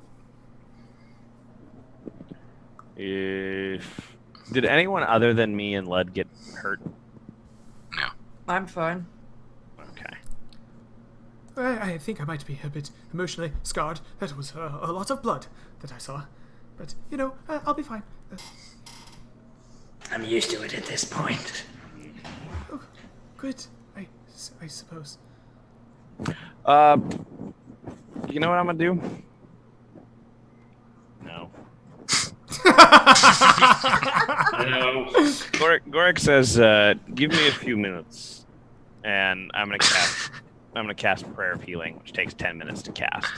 Did anyone other than me and Lud get hurt? No. I'm fine. Okay. I think I might be a bit emotionally scarred. That was a lot of blood that I saw. But, I'll be fine. I'm used to it at this point. Oh, good, I suppose. You know what I'm gonna do? No. Gorik says, "Give me a few minutes, and I'm gonna cast Prayer of Healing, which takes 10 minutes to cast."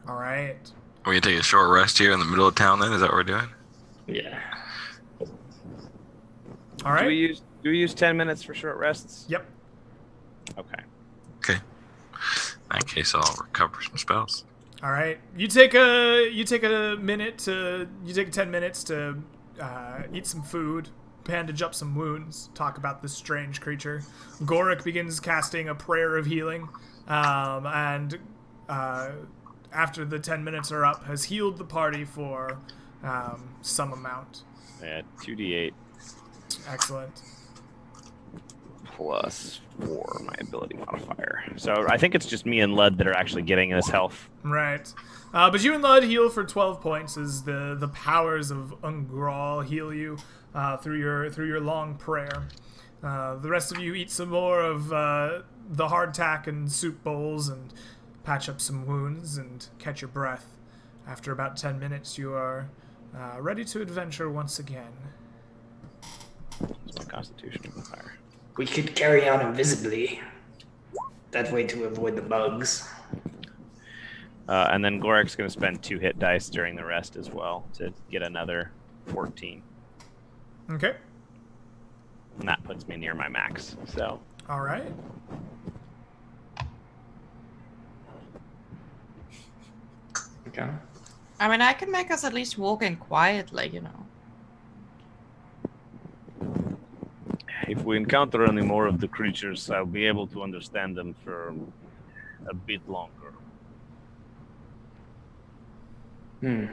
All right. Are we gonna take a short rest here in the middle of town then? Is that what we're doing? Yeah. All right. Do we use 10 minutes for short rests? Yep. Okay. Okay. In that case, I'll recover some spells. All right. You take 10 minutes to eat some food, bandage up some wounds, talk about this strange creature. Gorik begins casting a prayer of healing, and after the 10 minutes are up, has healed the party for some amount. 2d8 Excellent. plus 4, my ability modifier. So I think it's just me and Lud that are actually getting this health. Right. But you and Lud heal for 12 points as the powers of Ungral heal you through your long prayer. The rest of you eat some more of the hardtack and soup bowls and patch up some wounds and catch your breath. After about 10 minutes, you are ready to adventure once again. It's my constitution modifier. We could carry on invisibly. That way to avoid the bugs. And then Gorik's going to spend 2 hit dice during the rest as well to get another 14. Okay. And that puts me near my max. So All right. Okay. I mean, I can make us at least walk in quietly, If we encounter any more of the creatures, I'll be able to understand them for a bit longer. it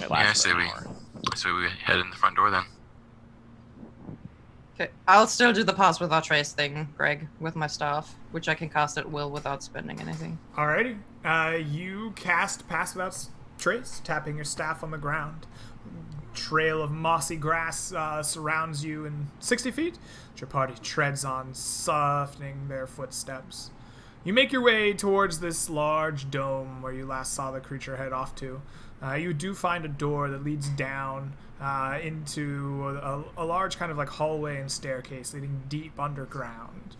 Yeah, I lasts say for an we hour. head in the front door then. Okay, I'll still do the pass without trace thing, Greg, with my staff, which I can cast at will without spending anything. Alrighty. You cast Pass Without Trace, tapping your staff on the ground. Trail of mossy grass surrounds you in 60 feet, which your party treads on, softening their footsteps. You make your way towards this large dome where you last saw the creature head off to. You do find a door that leads down into a large kind of like hallway and staircase leading deep underground.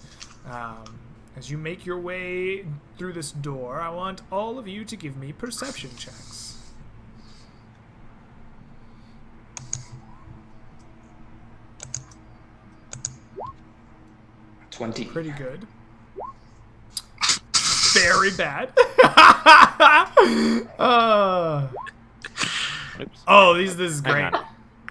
As you make your way through this door, I want all of you to give me perception checks. 20. Pretty good. Very bad. Oh, this is great.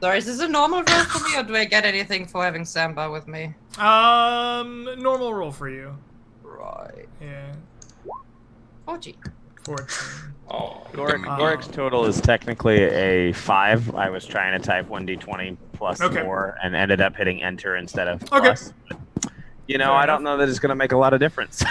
Sorry, is this a normal roll for me, or do I get anything for having Samba with me? Normal roll for you. Right. Yeah. 14. 14. Oh, Gorik's total is technically a 5. I was trying to type 1d20 plus Okay. 4 and ended up hitting enter instead of Okay. plus. You know, Fair I enough. don't know that it's going to make a lot of difference.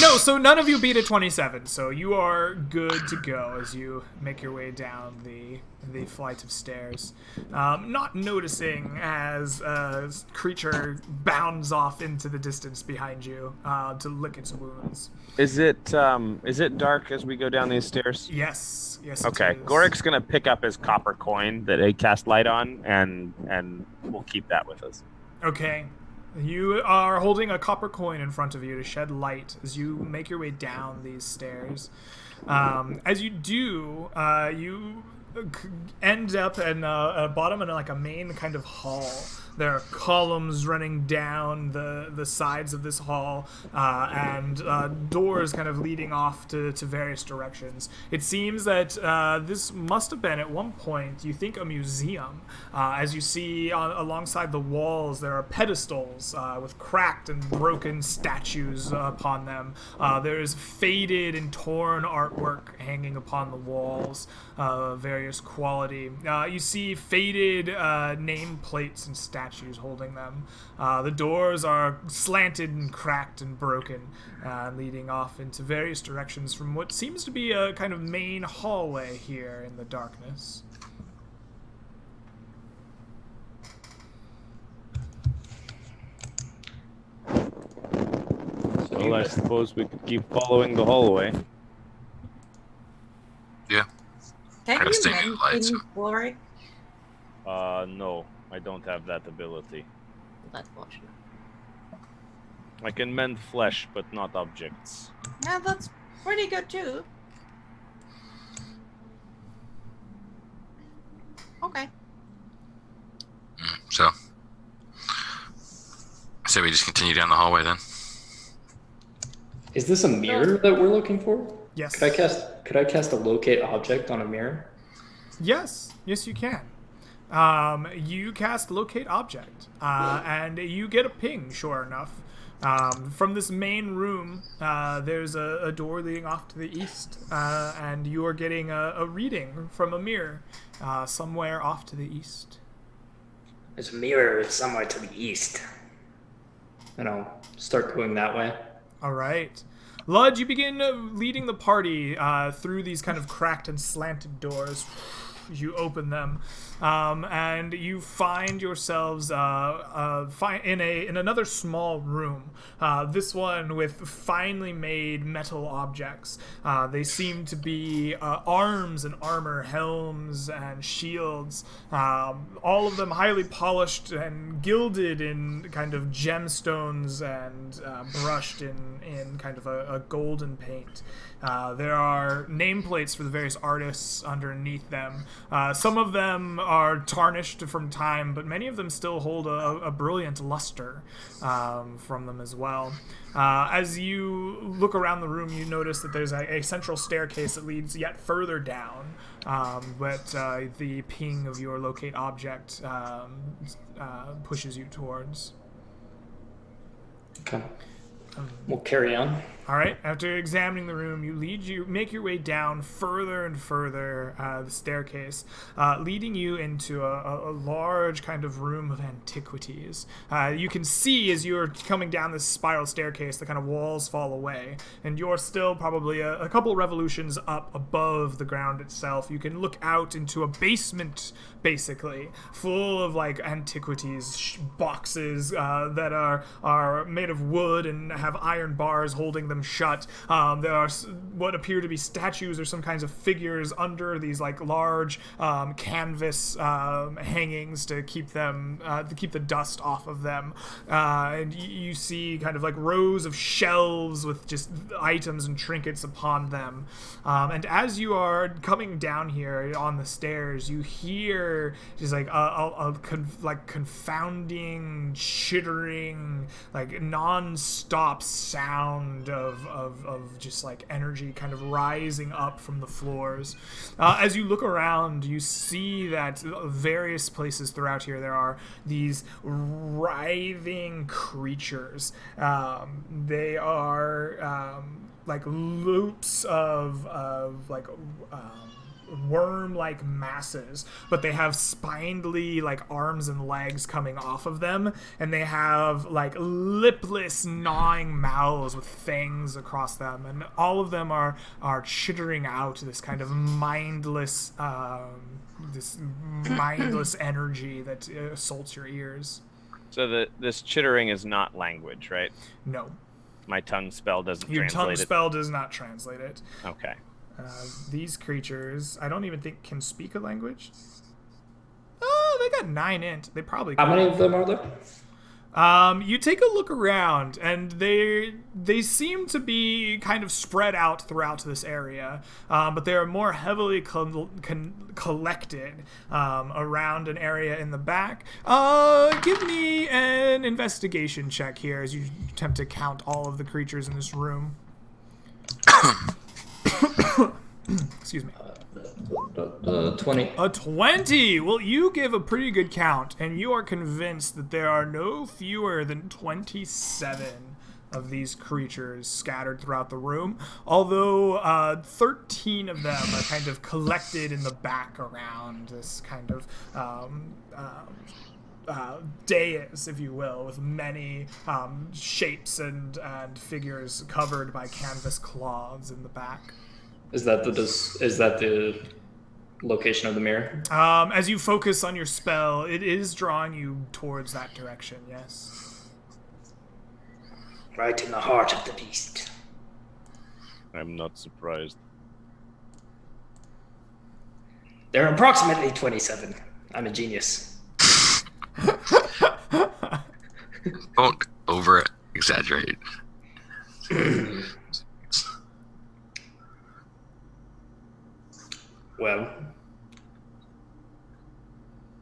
No, so none of you beat a 27, so you are good to go as you make your way down the flight of stairs. Not noticing as a creature bounds off into the distance behind you to lick its wounds. Is it dark as we go down these stairs? Yes, Okay, it is. Gorik's going to pick up his copper coin that he cast light on, and we'll keep that with us. Okay. You are holding a copper coin in front of you to shed light as you make your way down these stairs. As you do, you end up in a bottom in like a main kind of hall. There are columns running down the sides of this hall and doors kind of leading off to various directions. It seems that this must have been at one point, you think, a museum. As you see alongside the walls, there are pedestals with cracked and broken statues upon them. There's faded and torn artwork hanging upon the walls of various quality. You see faded nameplates and statues holding them. The doors are slanted and cracked and broken, leading off into various directions from what seems to be a kind of main hallway here in the darkness. Well, I suppose we could keep following the hallway. Yeah. Can Gotta you stay near the lights. mention Glory? No, I don't have that ability. That's fortunate. I can mend flesh, but not objects. Yeah, that's pretty good too. Okay. So, I say we just continue down the hallway then. Is this a mirror that we're looking for? Yes. Could I cast a locate object on a mirror? Yes, you can. You cast locate object, and you get a ping, sure enough. From this main room, there's a door leading off to the east, and you are getting a reading from a mirror somewhere off to the east. There's a mirror somewhere to the east. And I'll start going that way. All right. Lud, you begin leading the party through these kind of cracked and slanted doors. You open them, and you find yourselves in another small room. This one with finely made metal objects. They seem to be arms and armor, helms and shields. All of them highly polished and gilded in kind of gemstones and brushed in kind of a golden paint. There are nameplates for the various artists underneath them. Some of them are tarnished from time, but many of them still hold a brilliant luster from them as well. As you look around the room, you notice that there's a central staircase that leads yet further down, but the ping of your locate object pushes you towards. Okay. We'll carry on. All right. After examining the room, you make your way down further and further the staircase, leading you into a large kind of room of antiquities. You can see as you're coming down this spiral staircase, the kind of walls fall away, and you're still probably a couple revolutions up above the ground itself. You can look out into a basement, basically, full of like antiquities, boxes that are made of wood and have iron bars holding them them shut. There are what appear to be statues or some kinds of figures under these like large canvas hangings to keep the dust off of them. And you see kind of like rows of shelves with just items and trinkets upon them. And as you are coming down here on the stairs, you hear just like confounding, chittering, like non-stop sound of just like energy kind of rising up from the floors. As you look around, you see that various places throughout here there are these writhing creatures. They are like loops of worm-like masses, but they have spindly like arms and legs coming off of them, and they have like lipless gnawing mouths with fangs across them, and all of them are chittering out this kind of mindless energy that assaults your ears. So this chittering is not language, right? No. My tongue spell doesn't Your translate tongue spell does not translate it. Okay. These creatures, I don't even think can speak a language. Oh, they got 9 int. They probably How could. many of them are there? You take a look around, and they seem to be kind of spread out throughout this area, but they are more heavily collected around an area in the back. Give me an investigation check here as you attempt to count all of the creatures in this room. Excuse me. 20. A 20! Well, you give a pretty good count, and you are convinced that there are no fewer than 27 of these creatures scattered throughout the room, although 13 of them are kind of collected in the back around this kind of dais, if you will, with many shapes and figures covered by canvas cloths in the back. Is that the location of the mirror? As you focus on your spell, it is drawing you towards that direction, yes. Right in the heart of the beast. I'm not surprised. There are approximately 27. I'm a genius. Don't over exaggerate. Well,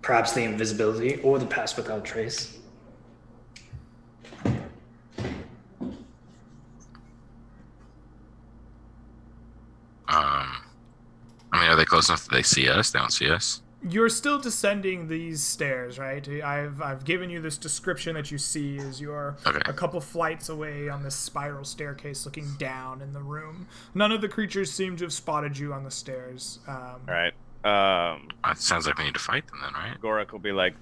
perhaps the invisibility or the pass without trace. I mean, are they close enough that they see us? They don't see us. You're still descending these stairs, right? I've given you this description that you see as you're a couple flights away on this spiral staircase looking down in the room. None of the creatures seem to have spotted you on the stairs. All right. It sounds like we need to fight them then, right? Gorak will be like,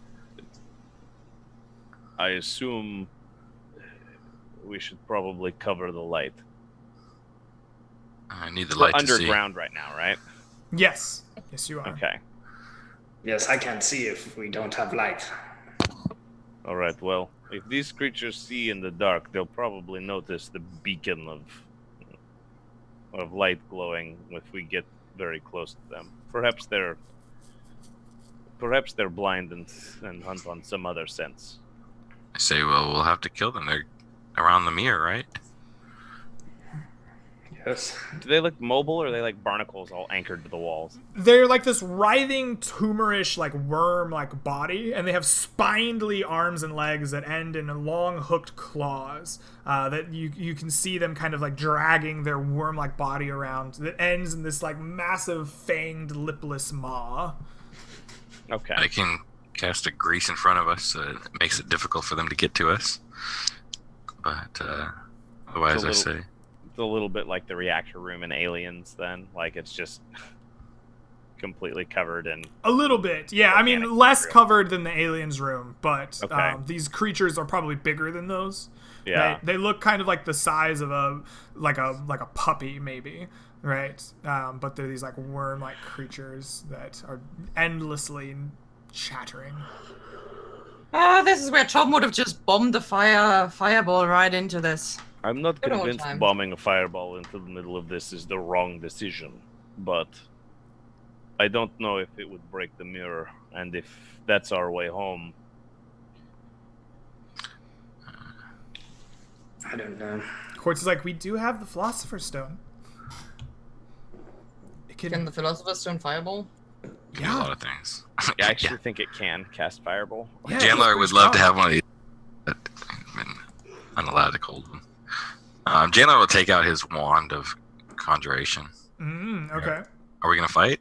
I assume we should probably cover the light. I need the We're light to see. underground right now, right? Yes. Yes, you are. Okay. Yes, I can't see if we don't have light. All right, well, if these creatures see in the dark, they'll probably notice the beacon of light glowing if we get very close to them. Perhaps they're blind and hunt on some other sense. I say, well, we'll have to kill them. They're around the mirror, right? Yes. Do they look mobile, or are they like barnacles all anchored to the walls? They're like this writhing, tumorish, like worm-like body, and they have spindly arms and legs that end in long hooked claws that you can see them kind of like dragging their worm-like body around that ends in this like massive fanged, lipless maw. Okay. I can cast a grease in front of us, so it makes it difficult for them to get to us. But otherwise, I say... It's a little bit like the reactor room in Aliens, then. Like, it's just completely covered in... A little bit, yeah. I mean, less covered than the aliens room, but these creatures are probably bigger than those. Yeah. Right? They look kind of like the size of a puppy, maybe, right? But they're these like worm-like creatures that are endlessly chattering. This is where Tom would have just bombed the fireball right into this. I'm not Good old convinced times. bombing a fireball into the middle of this is the wrong decision, but I don't know if it would break the mirror, and if that's our way home. I don't know. Quartz is like, we do have the Philosopher's Stone. It Can the Philosopher's Stone fireball? Can do a lot of things. I actually think it can cast fireball. Yeah, Chandler it's would pretty love to strong. have one of these, but I've been unallowed to hold them. Chandler will take out his wand of conjuration. Okay. Are we gonna fight?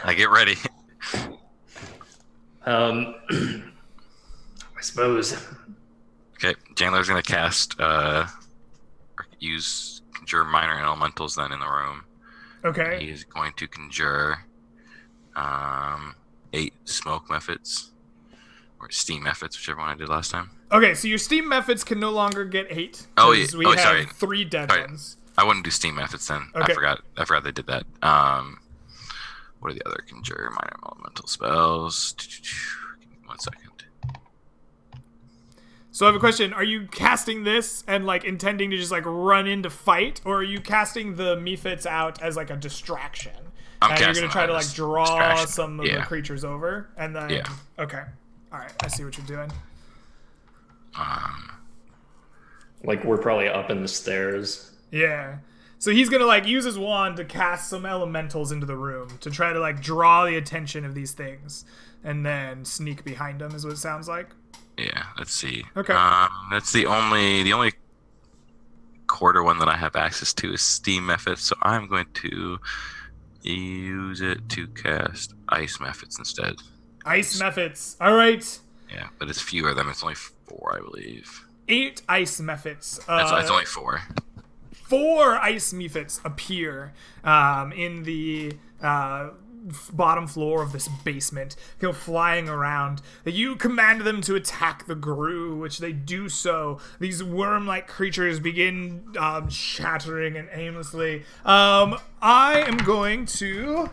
I get ready. I suppose. Okay, Chandler's gonna cast or use conjure minor elementals then in the room. Okay. He is going to conjure 8 smoke methods or steam methods, whichever one I did last time. Okay, so your steam methods can no longer get 8. Oh, yeah. 'cause we Oh, have sorry. 3 dead Sorry. ones. I wouldn't do steam methods then. Okay. I forgot they did that. What are the other conjure minor elemental spells? Give me 1 second. So I have a question. Are you casting this and like intending to just like run in to fight, or are you casting the mephits out as like a distraction? I'm and you're casting gonna try them to as like draw distraction. some of the Yeah. creatures over, and then Yeah. Okay, all right, I see what you're doing. Like we're probably up in the stairs. Yeah. So he's gonna like use his wand to cast some elementals into the room to try to like draw the attention of these things, and then sneak behind them is what it sounds like. Yeah, let's see. Okay. That's the only quarter one that I have access to is steam methods, so I'm going to use it to cast ice methods instead. Ice methods. All right. Yeah, but it's fewer of them. It's only 4, I believe. 8 ice methods. It's only 4. 4 ice mephits appear in the bottom floor of this basement, go flying around. You command them to attack the Gru, which they do so. These worm-like creatures begin shattering and aimlessly. I am going to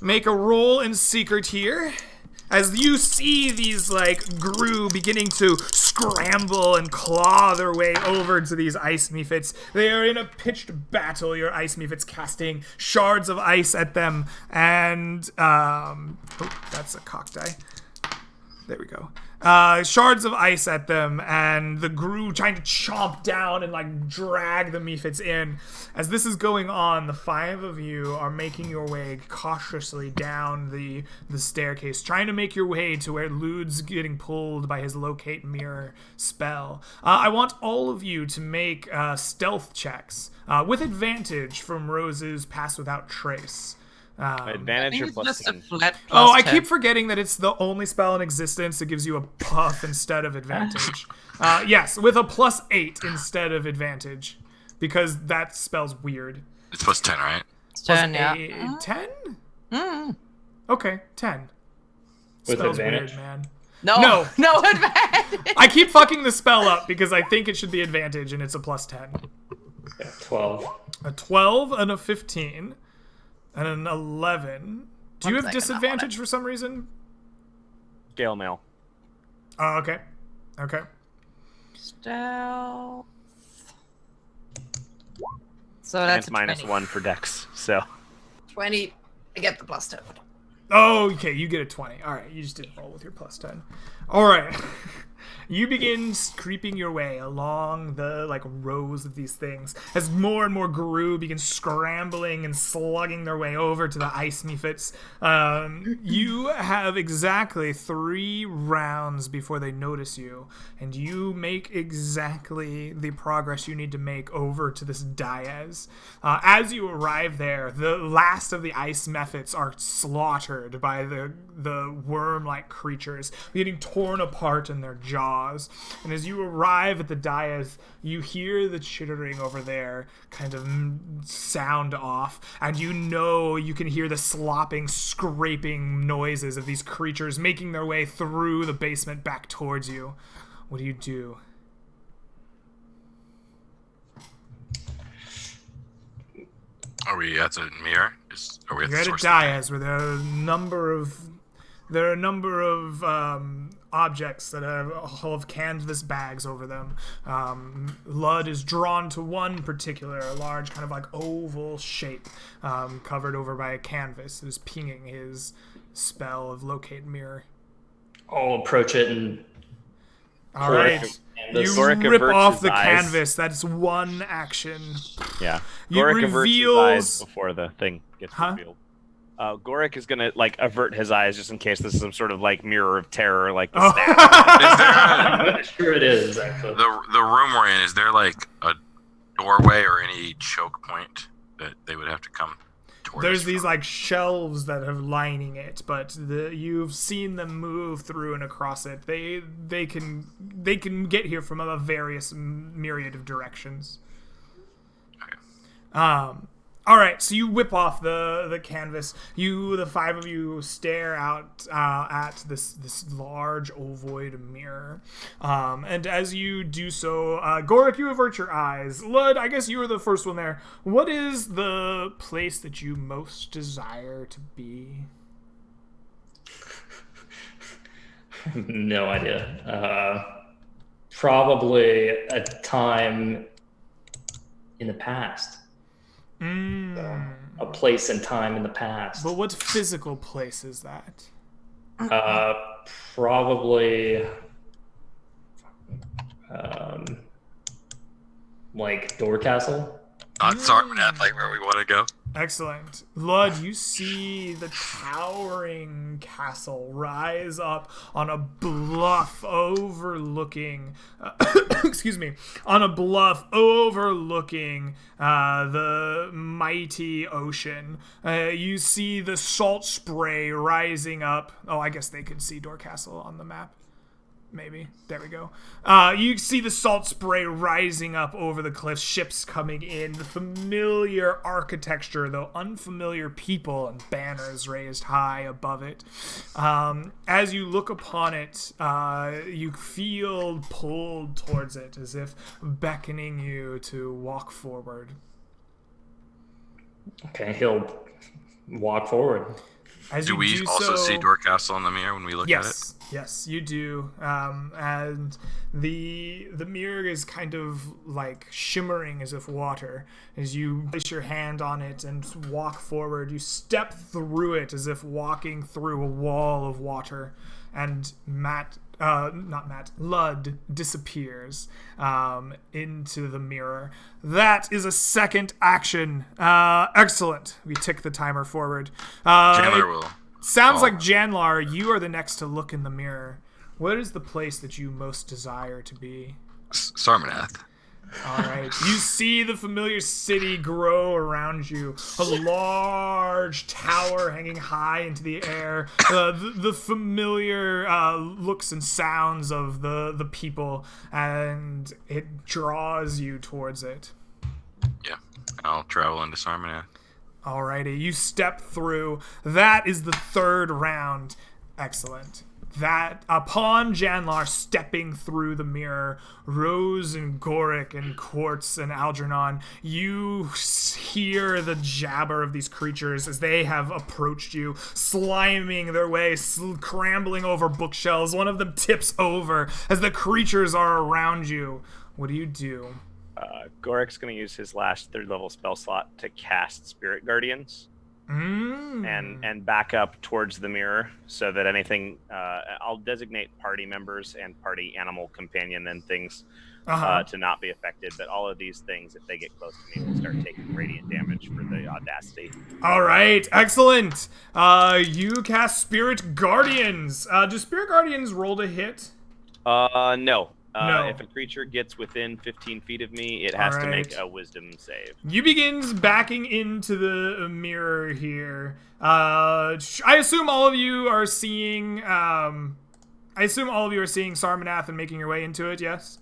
make a roll in secret here. As you see these, like, Gru beginning to scramble and claw their way over to these ice mephits. They are in a pitched battle, your ice mephits casting shards of ice at them. And, oh, that's a cock die. There we go. Shards of ice at them, and the Gru trying to chomp down and like drag the mephits in. As this is going on, the 5 of you are making your way cautiously down the staircase, trying to make your way to where Lude's getting pulled by his locate mirror spell. I want all of you to make stealth checks with advantage from Rose's pass without trace. I Advantage think or it's plus just a 10? flat Oh, plus I 10. keep forgetting that it's the only spell in existence that gives you a buff instead of advantage. Yes, with a plus 8 instead of advantage, because that spell's weird. It's plus 10, right? It's 10, yeah. 10? Mm. Okay, 10. With Spell's advantage? weird, man. No, no advantage. I keep fucking the spell up because I think it should be advantage, and it's a plus 10. Yeah, 12. A 12 and a 15 and an 11. Do you have One second, I want disadvantage for some reason? Scale mail. Oh, okay. Okay. Stealth. So that's And minus 20. 1 for dex. So 20. I get the plus 10. Oh, okay, you get a 20. All right, you just didn't roll with your plus 10. All right. You begin creeping your way along the like rows of these things as more and more Gru begin scrambling and slugging their way over to the ice mephits. You have exactly 3 rounds before they notice you, and you make exactly the progress you need to make over to this dais. As you arrive there, the last of the ice mephits are slaughtered by the worm-like creatures, getting torn apart in their jaws. And as you arrive at the dais, you hear the chittering over there kind of sound off, and you know you can hear the slopping, scraping noises of these creatures making their way through the basement back towards you. What do you do? Are we at the mirror? Are we at You're the at a source? dais where there are a number of There are a number of objects that have canvas bags over them. Lud is drawn to one particular, a large kind of like oval shape, covered over by a canvas. It is pinging his spell of locate mirror. I'll approach it and All right. You Gorik rip averts off his the eyes. canvas. That's one action. Yeah. You Gorik averts his reveals- eyes before the thing gets Huh? revealed. Gorik is gonna like avert his eyes just in case this is some sort of like mirror of terror, like the snap. Is there I'm sure it is, actually. the room we're in? Is there like a doorway or any choke point that they would have to come towards? There's us these from? like shelves that have lining it, but you've seen them move through and across it. They can get here from a various myriad of directions. Okay. All right, so you whip off the canvas. The five of you stare out at this large ovoid mirror, and as you do so, Gorik, you avert your eyes. Lud, I guess you were the first one there. What is the place that you most desire to be? No idea. Probably a time in the past. A place and time in the past. But what physical place is that? Probably like Dorcastle. Not Sarmanath, like where we want to go. Excellent. Lud, you see the towering castle rise up on a bluff overlooking the mighty ocean. You see the salt spray rising up. Oh, I guess they could see Dorcastle on the map. Maybe. There we go. You see the salt spray rising up over the cliffs, ships coming in, the familiar architecture, though unfamiliar people and banners raised high above it. As you look upon it, you feel pulled towards it, as if beckoning you to walk forward. Okay, he'll walk forward. As Do you we do also so, see Dorcastle in the mirror when we look at it? Yes, you do. And the mirror is kind of like shimmering as if water. As you place your hand on it and walk forward, you step through it as if walking through a wall of water. And Lud disappears into the mirror. That is a second action. Excellent. We tick the timer forward. Chandler will. Sounds like Janlar, you are the next to look in the mirror. What is the place that you most desire to be? Sarmanath. All right. You see the familiar city grow around you. A large tower hanging high into the air. The familiar looks and sounds of the people, and it draws you towards it. Yeah, I'll travel into Sarmanath. Alrighty, you step through. That is the third round. Excellent. That upon Janlar stepping through the mirror, Rose and Gorik and Quartz and Algernon, you hear the jabber of these creatures as they have approached you, sliming their way, scrambling over bookshelves. One of them tips over as the creatures are around you. What do you do? Gorik's going to use his last third level spell slot to cast Spirit Guardians and back up towards the mirror so that anything, I'll designate party members and party animal companion and things to not be affected. But all of these things, if they get close to me, will start taking radiant damage for the audacity. All right, excellent. You cast Spirit Guardians. Do Spirit Guardians roll to hit? No. No. If a creature gets within 15 feet of me, it has to make a wisdom save. You begins backing into the mirror here. I assume all of you are seeing. Sarmanath and making your way into it. Yes.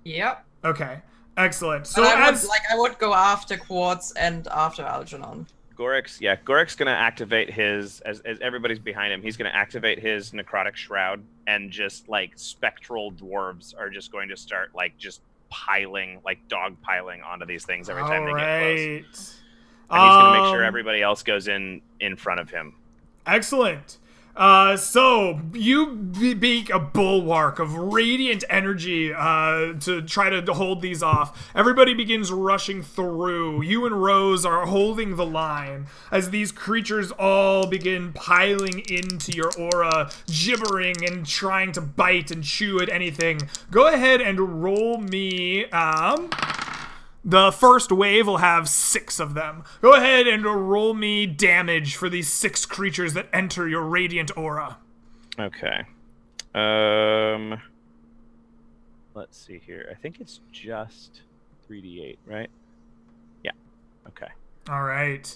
Yep. Okay. Excellent. So I would go after Quartz and after Algernon. Gorik's going to activate his, as everybody's behind him, he's going to activate his necrotic shroud, and just like spectral dwarves are just going to start like just piling, like dog piling onto these things every time they get close. And he's going to make sure everybody else goes in front of him. Excellent. So you make a bulwark of radiant energy to try to hold these off. Everybody begins rushing through. You and Rose are holding the line as these creatures all begin piling into your aura, gibbering and trying to bite and chew at anything. Go ahead and roll me, the first wave will have 6 of them. Go ahead and roll me damage for these 6 creatures that enter your radiant aura. Okay. Let's see here. I think it's just 3d8, right? Yeah. Okay. All right.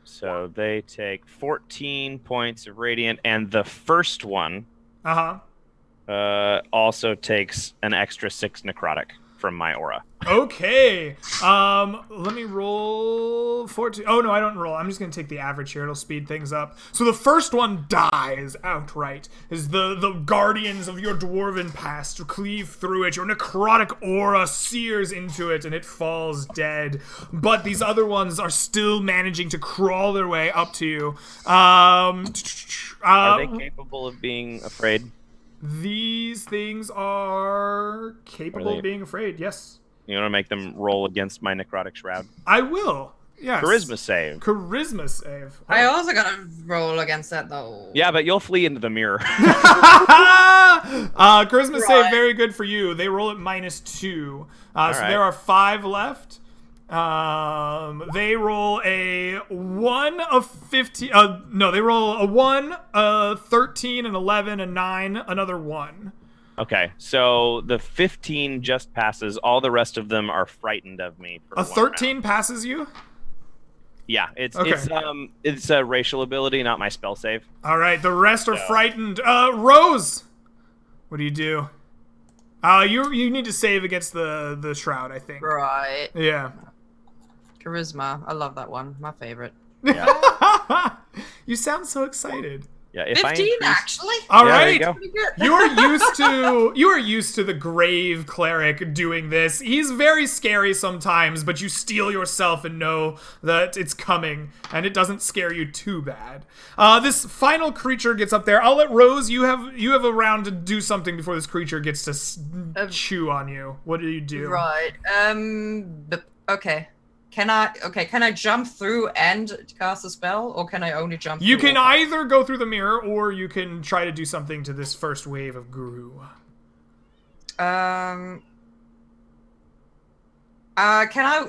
So they take 14 points of radiant, and the first one also takes an extra 6 necrotic from my aura. Okay. Let me roll 14. Oh, no, I don't roll. I'm just going to take the average here. It'll speed things up. So the first one dies outright as the guardians of your dwarven past cleave through it. Your necrotic aura sears into it and it falls dead. But these other ones are still managing to crawl their way up to you. Are they capable of being afraid? These things are capable of being afraid, yes. You want to make them roll against my necrotic shroud? I will, yes. Charisma save. Charisma save. I also gotta roll against that, though. Yeah, but you'll flee into the mirror. Charisma save, very good for you. They roll at -2. So there are 5 left. They roll a 1 of 15. No, they roll a 1, a 13, an 11, a 9, another 1. Okay, so the 15 just passes. All the rest of them are frightened of me. For a 13 round. Passes you? Yeah, it's a racial ability, not my spell save. All right, the rest are frightened. Rose, what do you do? You need to save against the shroud, I think. Right. Yeah. Charisma. I love that one. My favorite. Yeah. You sound so excited. Yeah, if 15 actually. All right. You are used to the grave cleric doing this. He's very scary sometimes, but you steel yourself and know that it's coming, and it doesn't scare you too bad. This final creature gets up there. I'll let Rose. You have a round to do something before this creature gets to chew on you. What do you do? Right. Okay. Can I jump through and cast a spell, or can I only jump You through? can either go through the mirror, or you can try to do something to this first wave of Guru.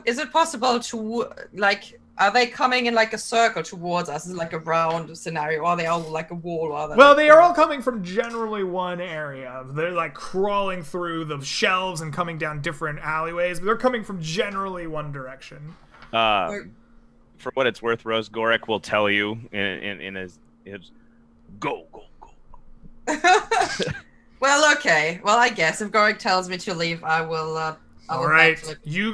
Is it possible to, like, are they coming in like a circle towards us? Is it like a round scenario, or are they all like a wall? Well, they are all coming from generally one area. They're like crawling through the shelves and coming down different alleyways, but they're coming from generally one direction. For what it's worth, Rose Goric will tell you in his go. Well, okay. Well, I guess if Goric tells me to leave, I will. All right, you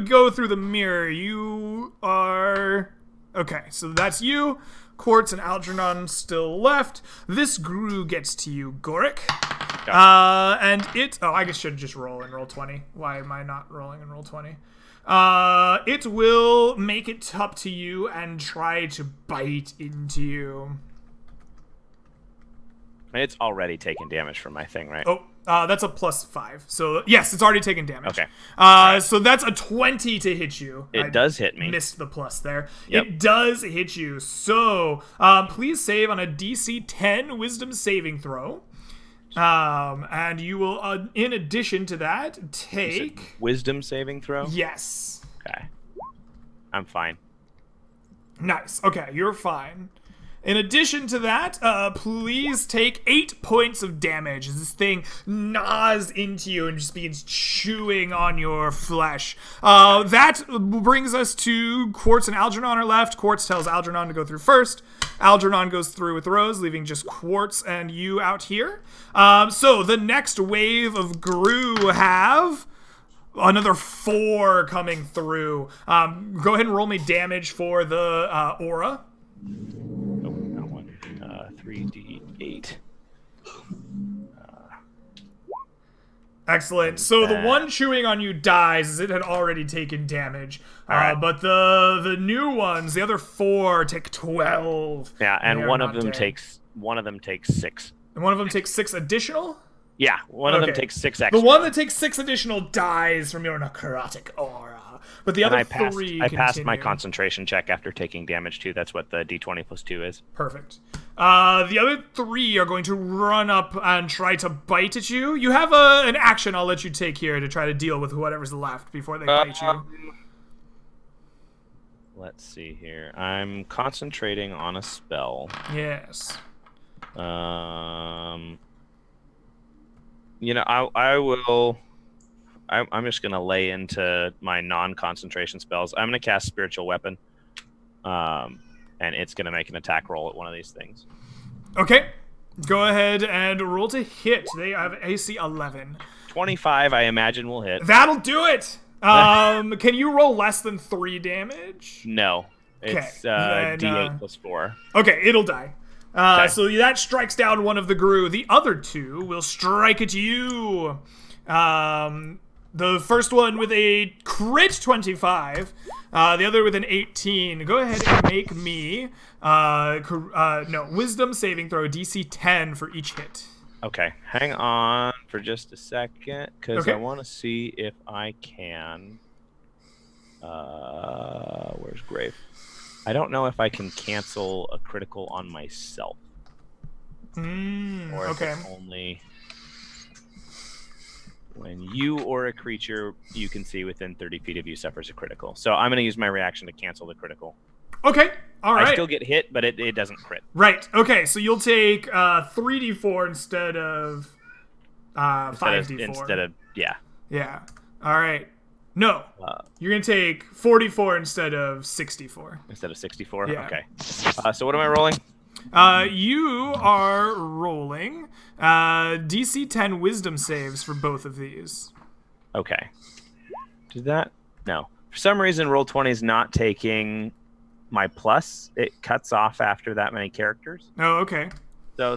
go through the mirror. You are okay. So that's you. Quartz and Algernon still left. This Guru gets to you, Goric. And it. Oh, I guess should just roll and roll 20. Why am I not rolling and roll 20? It will make it up to you and try to bite into you. It's already taken damage from my thing, right? Oh, that's a +5. So, yes, it's already taken damage. Okay. So that's a 20 to hit you. It does hit me. Missed the plus there. Yep. It does hit you. So, please save on a DC 10 Wisdom saving throw. And you will, in addition to that, take... Wisdom saving throw? Yes. Okay. I'm fine. Nice. Okay, you're fine. In addition to that, please take 8 points of damage as this thing gnaws into you and just begins chewing on your flesh. That brings us to Quartz and Algernon are left. Quartz tells Algernon to go through first. Algernon goes through with Rose, leaving just Quartz and you out here. So the next wave of Gru have... another 4 coming through. Go ahead and roll me damage for the aura. 3d8. Excellent. So the one chewing on you dies as it had already taken damage. But the new ones, the other 4, take 12. Yeah, and one of them takes one of them takes 6. And one of them takes 6 additional? Yeah, one of them Okay. takes 6 extra. The one that takes 6 additional dies from your necrotic aura. But the And other I passed, 3 I passed my continue. concentration check after taking damage too. That's what the d20 plus 2 is. Perfect. The other 3 are going to run up and try to bite at you. You have an action I'll let you take here to try to deal with whatever's left before they bite you. Let's see here. I'm concentrating on a spell. Yes. You know, I will. I'm just gonna lay into my non-concentration spells. I'm gonna cast Spiritual Weapon, and it's gonna make an attack roll at one of these things. Okay. Go ahead and roll to hit. They have AC 11. 25, I imagine, will hit. That'll do it. Can you roll less than 3 damage? No, it's then, D8 plus 4. Okay, it'll die. Okay. So that strikes down one of the Gru. The other 2 will strike at you. The first one with a crit 25, the other with an 18. Go ahead and make me wisdom saving throw DC 10 for each hit. Okay, hang on for just a second, because Okay. I want to see if I can. Where's Grave? I don't know if I can cancel a critical on myself. Or if Okay. it's only when you or a creature you can see within 30 feet of you suffers a critical. So I'm going to use my reaction to cancel the critical. Okay. All right. I still get hit, but it doesn't crit. Right. Okay. So you'll take 3d4 instead of 5d4. Instead of yeah. Yeah. All right. No. You're gonna take 44 instead of 64. Instead of 64. Yeah. Okay. So what am I rolling? You are rolling DC 10 wisdom saves for both of these. Okay. Did that? No. For some reason, Roll20 is not taking my plus. It cuts off after that many characters. Oh, okay. So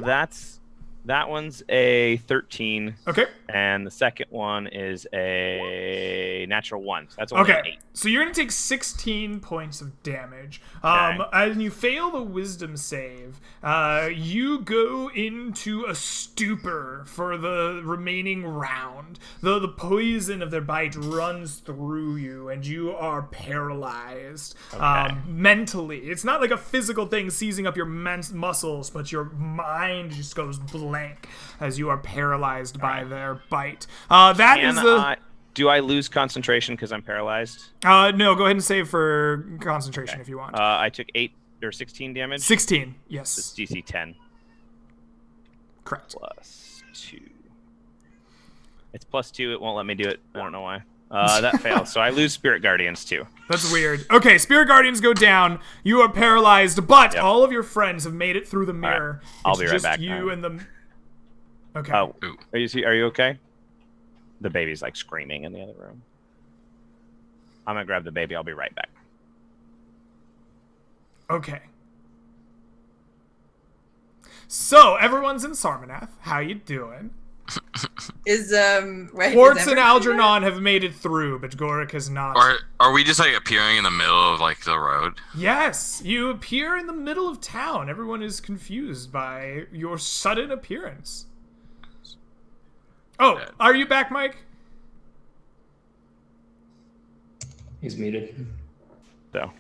that one's a 13. Okay. And the second one is a natural 1. So that's only an 8. So you're going to take 16 points of damage. Okay. And you fail the wisdom save. You go into a stupor for the remaining round. The poison of their bite runs through you, and you are paralyzed mentally. It's not like a physical thing seizing up your muscles, but your mind just goes blank as you are paralyzed by their bite. Do I lose concentration because I'm paralyzed? No, go ahead and save for concentration if you want. I took 8 or 16 damage. 16, yes. It's DC 10. Correct. Plus 2. It's plus 2. It won't let me do it. I don't know why. That fails. So I lose Spirit Guardians too. That's weird. Okay, Spirit Guardians go down. You are paralyzed, but all of your friends have made it through the mirror. Right. I'll be right just back. You and the. Okay. Oh, are you okay? The baby's like screaming in the other room. I'm gonna grab the baby. I'll be right back. Okay. So everyone's in Sarmanath. How you doing? Quartz and Algernon have made it through, but Gorik has not. Are we just like appearing in the middle of like the road? Yes, you appear in the middle of town. Everyone is confused by your sudden appearance. Oh, are you back, Mike? He's muted. So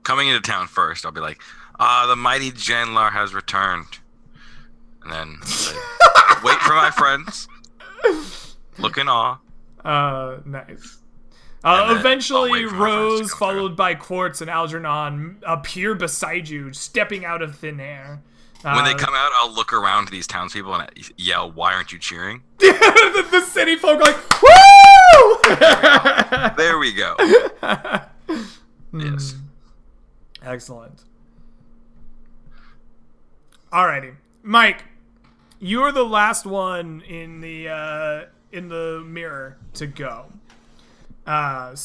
Coming into town first, I'll be like, the mighty Janlar has returned. And then wait for my friends. Look in awe. Nice. then Eventually, I'll wait for my friends to Rose, come through. followed by Quartz and Algernon, appear beside you, stepping out of thin air. When they come out, I'll look around to these townspeople and yell, "Why aren't you cheering?" the city folk are like, woo! There we go. Yes. Excellent. Alrighty, Mike, you're the last one in the mirror to go. The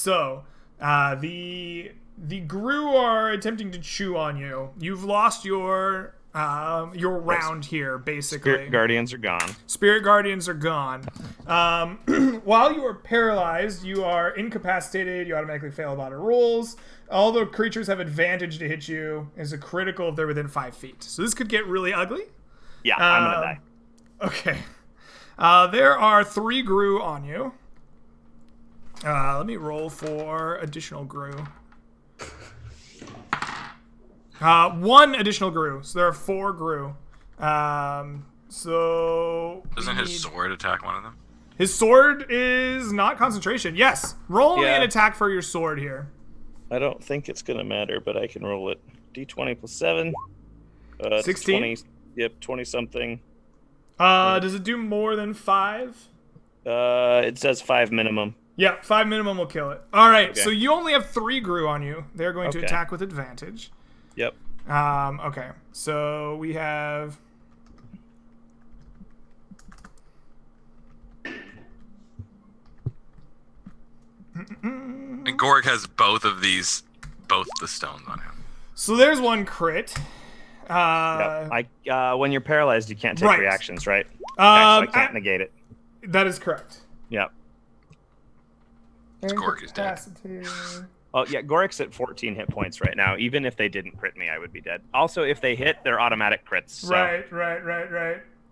Gru are attempting to chew on you. You've lost your round here, basically. Spirit Guardians are gone. Spirit Guardians are gone. While you are paralyzed, you are incapacitated. You automatically fail a lot of rolls. All the creatures have advantage to hit you. It's a critical if they're within 5 feet. So this could get really ugly. Yeah, I'm gonna die. Okay. There are 3 Gru on you. Let me roll for additional Gru. 1 additional Gru. So there are 4 Gru. So doesn't his sword attack one of them? His sword is not concentration. Yes. Roll me Yeah. an attack for your sword here. I don't think it's gonna matter, but I can roll it. D20 plus 7. 16? 20, yep, 20 something. Does it do more than 5? It says 5 minimum. Yeah, 5 minimum will kill it. All right, Okay. so you only have 3 Gru on you. They're going to Okay. attack with advantage. Yep. Okay, so we have... And Gorik has both the stones on him. So there's 1 crit. Yep. When you're paralyzed, you can't take Right. reactions, right? Okay, so I can't negate it. That is correct. Yep. Gorik is dead. Incapacitated. Oh yeah, Gorik's at 14 hit points right now. Even if they didn't crit me, I would be dead. Also, if they hit, they're automatic crits. So, Right.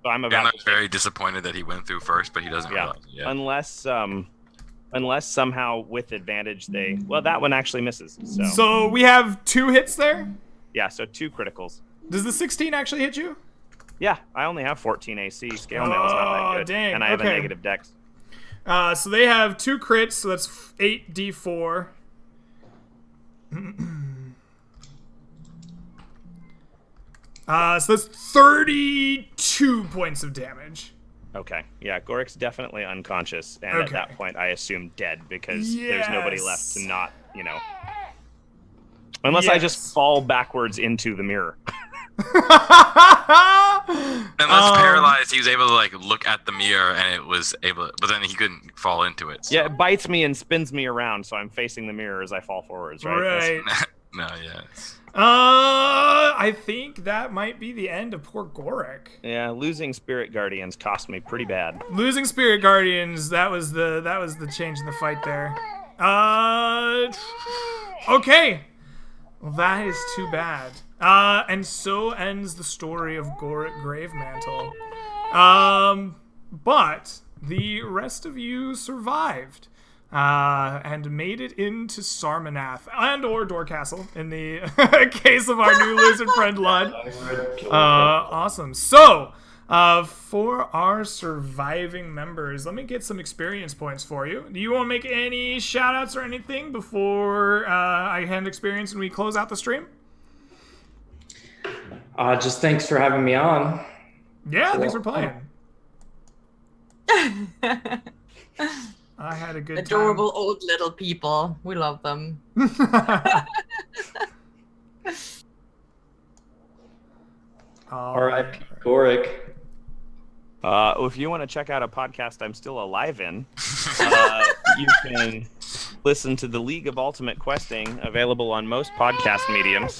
So I'm about Gandalf's very disappointed that he went through first, but he doesn't Yeah. realize it yet. unless somehow with advantage they. Well, that one actually misses. So, So we have 2 hits there. yeah, so 2 criticals. Does the 16 actually hit you? Yeah, I only have 14 AC. Scale mail's not that good, dang, and I have okay. a negative dex. So they have 2 crits, so that's 8d4. So that's 32 points of damage. Okay, yeah, Gorik's definitely unconscious, and at Okay. that point, I assume dead because there's nobody left to not, unless I just Yes. fall backwards into the mirror. Unless paralyzed, he was able to look at the mirror and it was able, but then he couldn't fall into it. So. Yeah, it bites me and spins me around, so I'm facing the mirror as I fall forwards, right? Right. No, yes. I think that might be the end of poor Gorik. Yeah, losing Spirit Guardians cost me pretty bad. Losing Spirit Guardians, that was the change in the fight there. Okay. Well, that is too bad. And so ends the story of Gorik Gravemantle. But the rest of you survived. And made it into Sarmanath and or Dorcastle in the case of our new lizard friend Lud. Awesome. So, for our surviving members, let me get some experience points for you. Do you want to make any shout outs or anything before I hand experience and we close out the stream? Just thanks for having me on. Yeah, thanks for playing. I had a good Adorable old little people. We love them. R.I.P. Gorik. If you want to check out a podcast I'm still alive in, you can listen to the League of Ultimate Questing, available on most podcast mediums.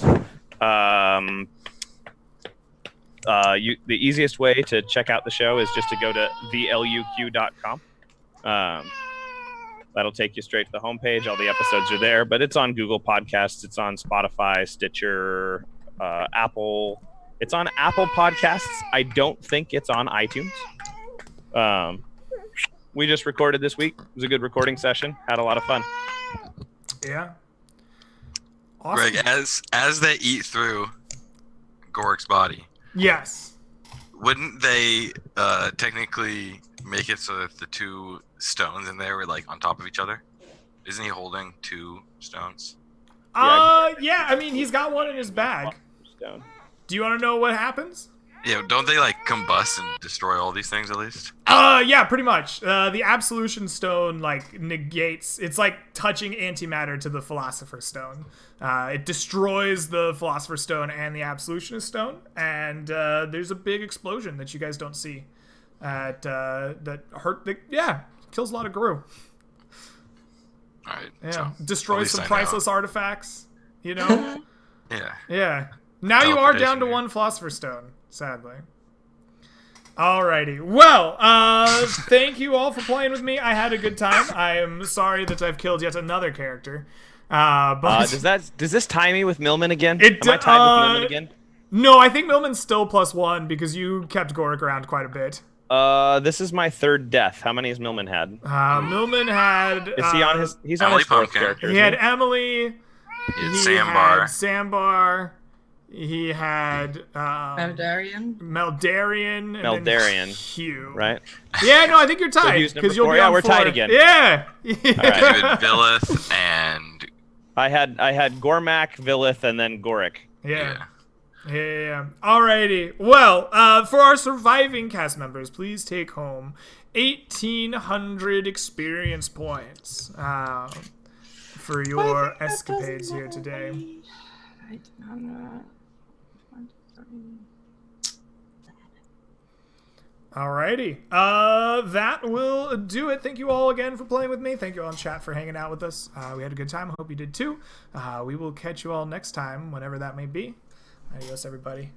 The easiest way to check out the show is just to go to theluq.com. That'll take you straight to the homepage. All the episodes are there, but it's on Google Podcasts, it's on Spotify, Stitcher, Apple. It's on Apple Podcasts. I don't think it's on iTunes. We just recorded this week. It was a good recording session. Had a lot of fun. Yeah. Awesome. Greg, as they eat through Gorik's body, Yes. wouldn't they technically make it so that the 2 stones in there were on top of each other? Isn't he holding 2 stones? Yeah, I mean, he's got one in his bag. Stone. Do you want to know what happens? Yeah, don't they combust and destroy all these things at least? Yeah, pretty much. The Absolution Stone, negates... It's like touching antimatter to the Philosopher's Stone. It destroys the Philosopher's Stone and the Absolutionist Stone, and there's a big explosion that you guys don't see. That kills a lot of Gru. Alright. Yeah, so at destroys least some I know. priceless artifacts, you know? Yeah. Yeah. Now you are down Teleportation to here. 1 Philosopher's Stone, sadly. Alrighty. Well, thank you all for playing with me. I had a good time. I am sorry that I've killed yet another character. But Does this tie me with Millman again? It Am I tied with Millman again? No, I think Millman's still +1 because you kept Gorik around quite a bit. This is my third death. How many has Millman had? Millman had. Is he on his? He's on Emily his fourth Pumpkin. character. He isn't had Emily. He had He Sambar. had Sambar. He had Meldarian. Meldarian. And then Meldarian, Hugh. right? Yeah, no, I think you're So tied Hugh's number because you'll four. be Yeah, on we're 4. tied again. Yeah. David Villith and I had Gormak, Villith, and then Gorik. Yeah. Alrighty. Well, for our surviving cast members, please take home 1,800 experience points for your escapades here today. Alrighty. That will do it. Thank you all again for playing with me. Thank you all in chat for hanging out with us. We had a good time. I hope you did too. We will catch you all next time, whenever that may be. Adios, everybody.